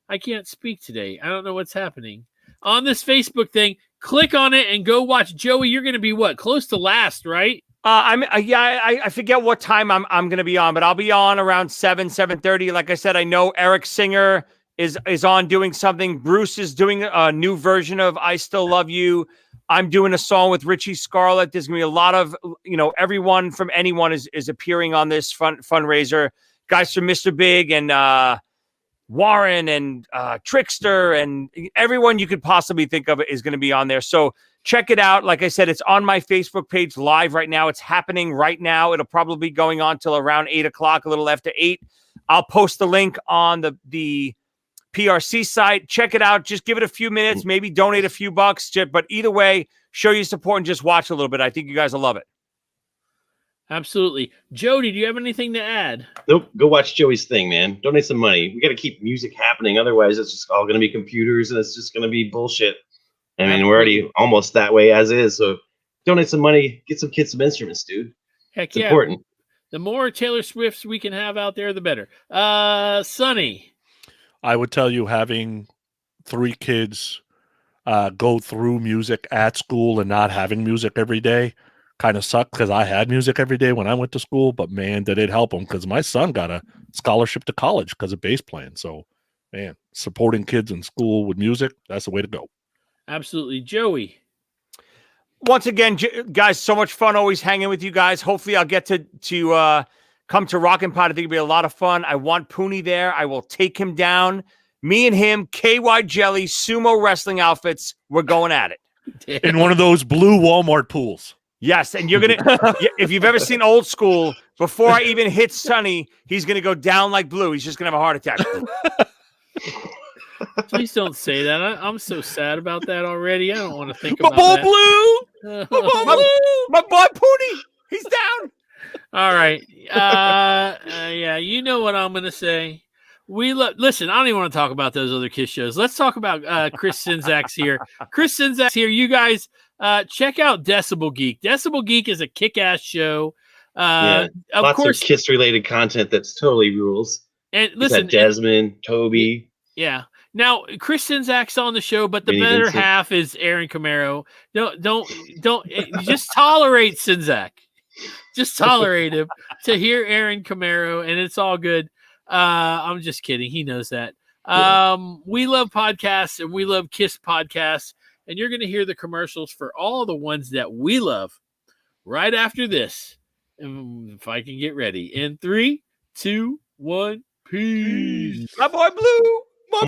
I can't speak today. I don't know what's happening. On this Facebook thing, click on it and go watch. Joey, you're going to be close to last, right? I forget what time I'm going to be on, but I'll be on around 7:30. Like I said, I know Eric Singer is on doing something. Bruce is doing a new version of I Still Love You. I'm doing a song with Richie Scarlett. There's going to be a lot of, everyone from anyone is appearing on this fundraiser. Guys from Mr. Big and Warren and Trickster and everyone you could possibly think of is going to be on there. So check it out. Like I said, it's on my Facebook page live right now. It's happening right now. It'll probably be going on till around 8 o'clock, a little after 8. I'll post the link on the PRC site. Check it out. Just give it a few minutes, maybe donate a few bucks. But either way, show your support and just watch a little bit. I think you guys will love it. Absolutely. Jody, do you have anything to add? Nope. Go watch Joey's thing, man. Donate some money. We got to keep music happening. Otherwise, it's just all going to be computers and it's just going to be bullshit. I mean, we're already almost that way as is. So donate some money. Get some kids some instruments, dude. Heck it's yeah. important. The more Taylor Swifts we can have out there, the better. Sonny. I would tell you, having 3 kids go through music at school and not having music every day kind of sucked, because I had music every day when I went to school, but man, did it help them, because my son got a scholarship to college because of bass playing. So, man, supporting kids in school with music, that's the way to go. Absolutely. Joey. Once again, guys, so much fun always hanging with you guys. Hopefully I'll get to come to Rockin' Pod. I think it'll be a lot of fun. I want Pooney there. I will take him down. Me and him, KY Jelly, sumo wrestling outfits. We're going at it. In one of those blue Walmart pools. Yes, and you're going to, if you've ever seen Old School, before I even hit Sonny, he's going to go down like Blue. He's just going to have a heart attack. Please don't say that. I'm so sad about that already. I don't want to think about ball that. Blue! My boy Pooney, he's down. All right. Yeah, you know what I'm going to say. Listen, I don't even want to talk about those other Kiss shows. Let's talk about Chris Czynszak's here. Chris Czynszak's here. You guys check out Decibel Geek. Decibel Geek is a kick-ass show. Of lots course, of Kiss-related content that's totally rules. And listen, Desmond, Toby. Yeah. Now, Chris Czynszak's on the show, but the Vinny better Vincent. half is Aaron Camaro. Don't just tolerate Czynszak. Just tolerate him to hear Aaron Camaro, and it's all good. I'm just kidding. He knows that. We love podcasts, and we love Kiss podcasts, and you're going to hear the commercials for all the ones that we love right after this. And if I can get ready. In 3, 2, 1, peace. My boy Blue.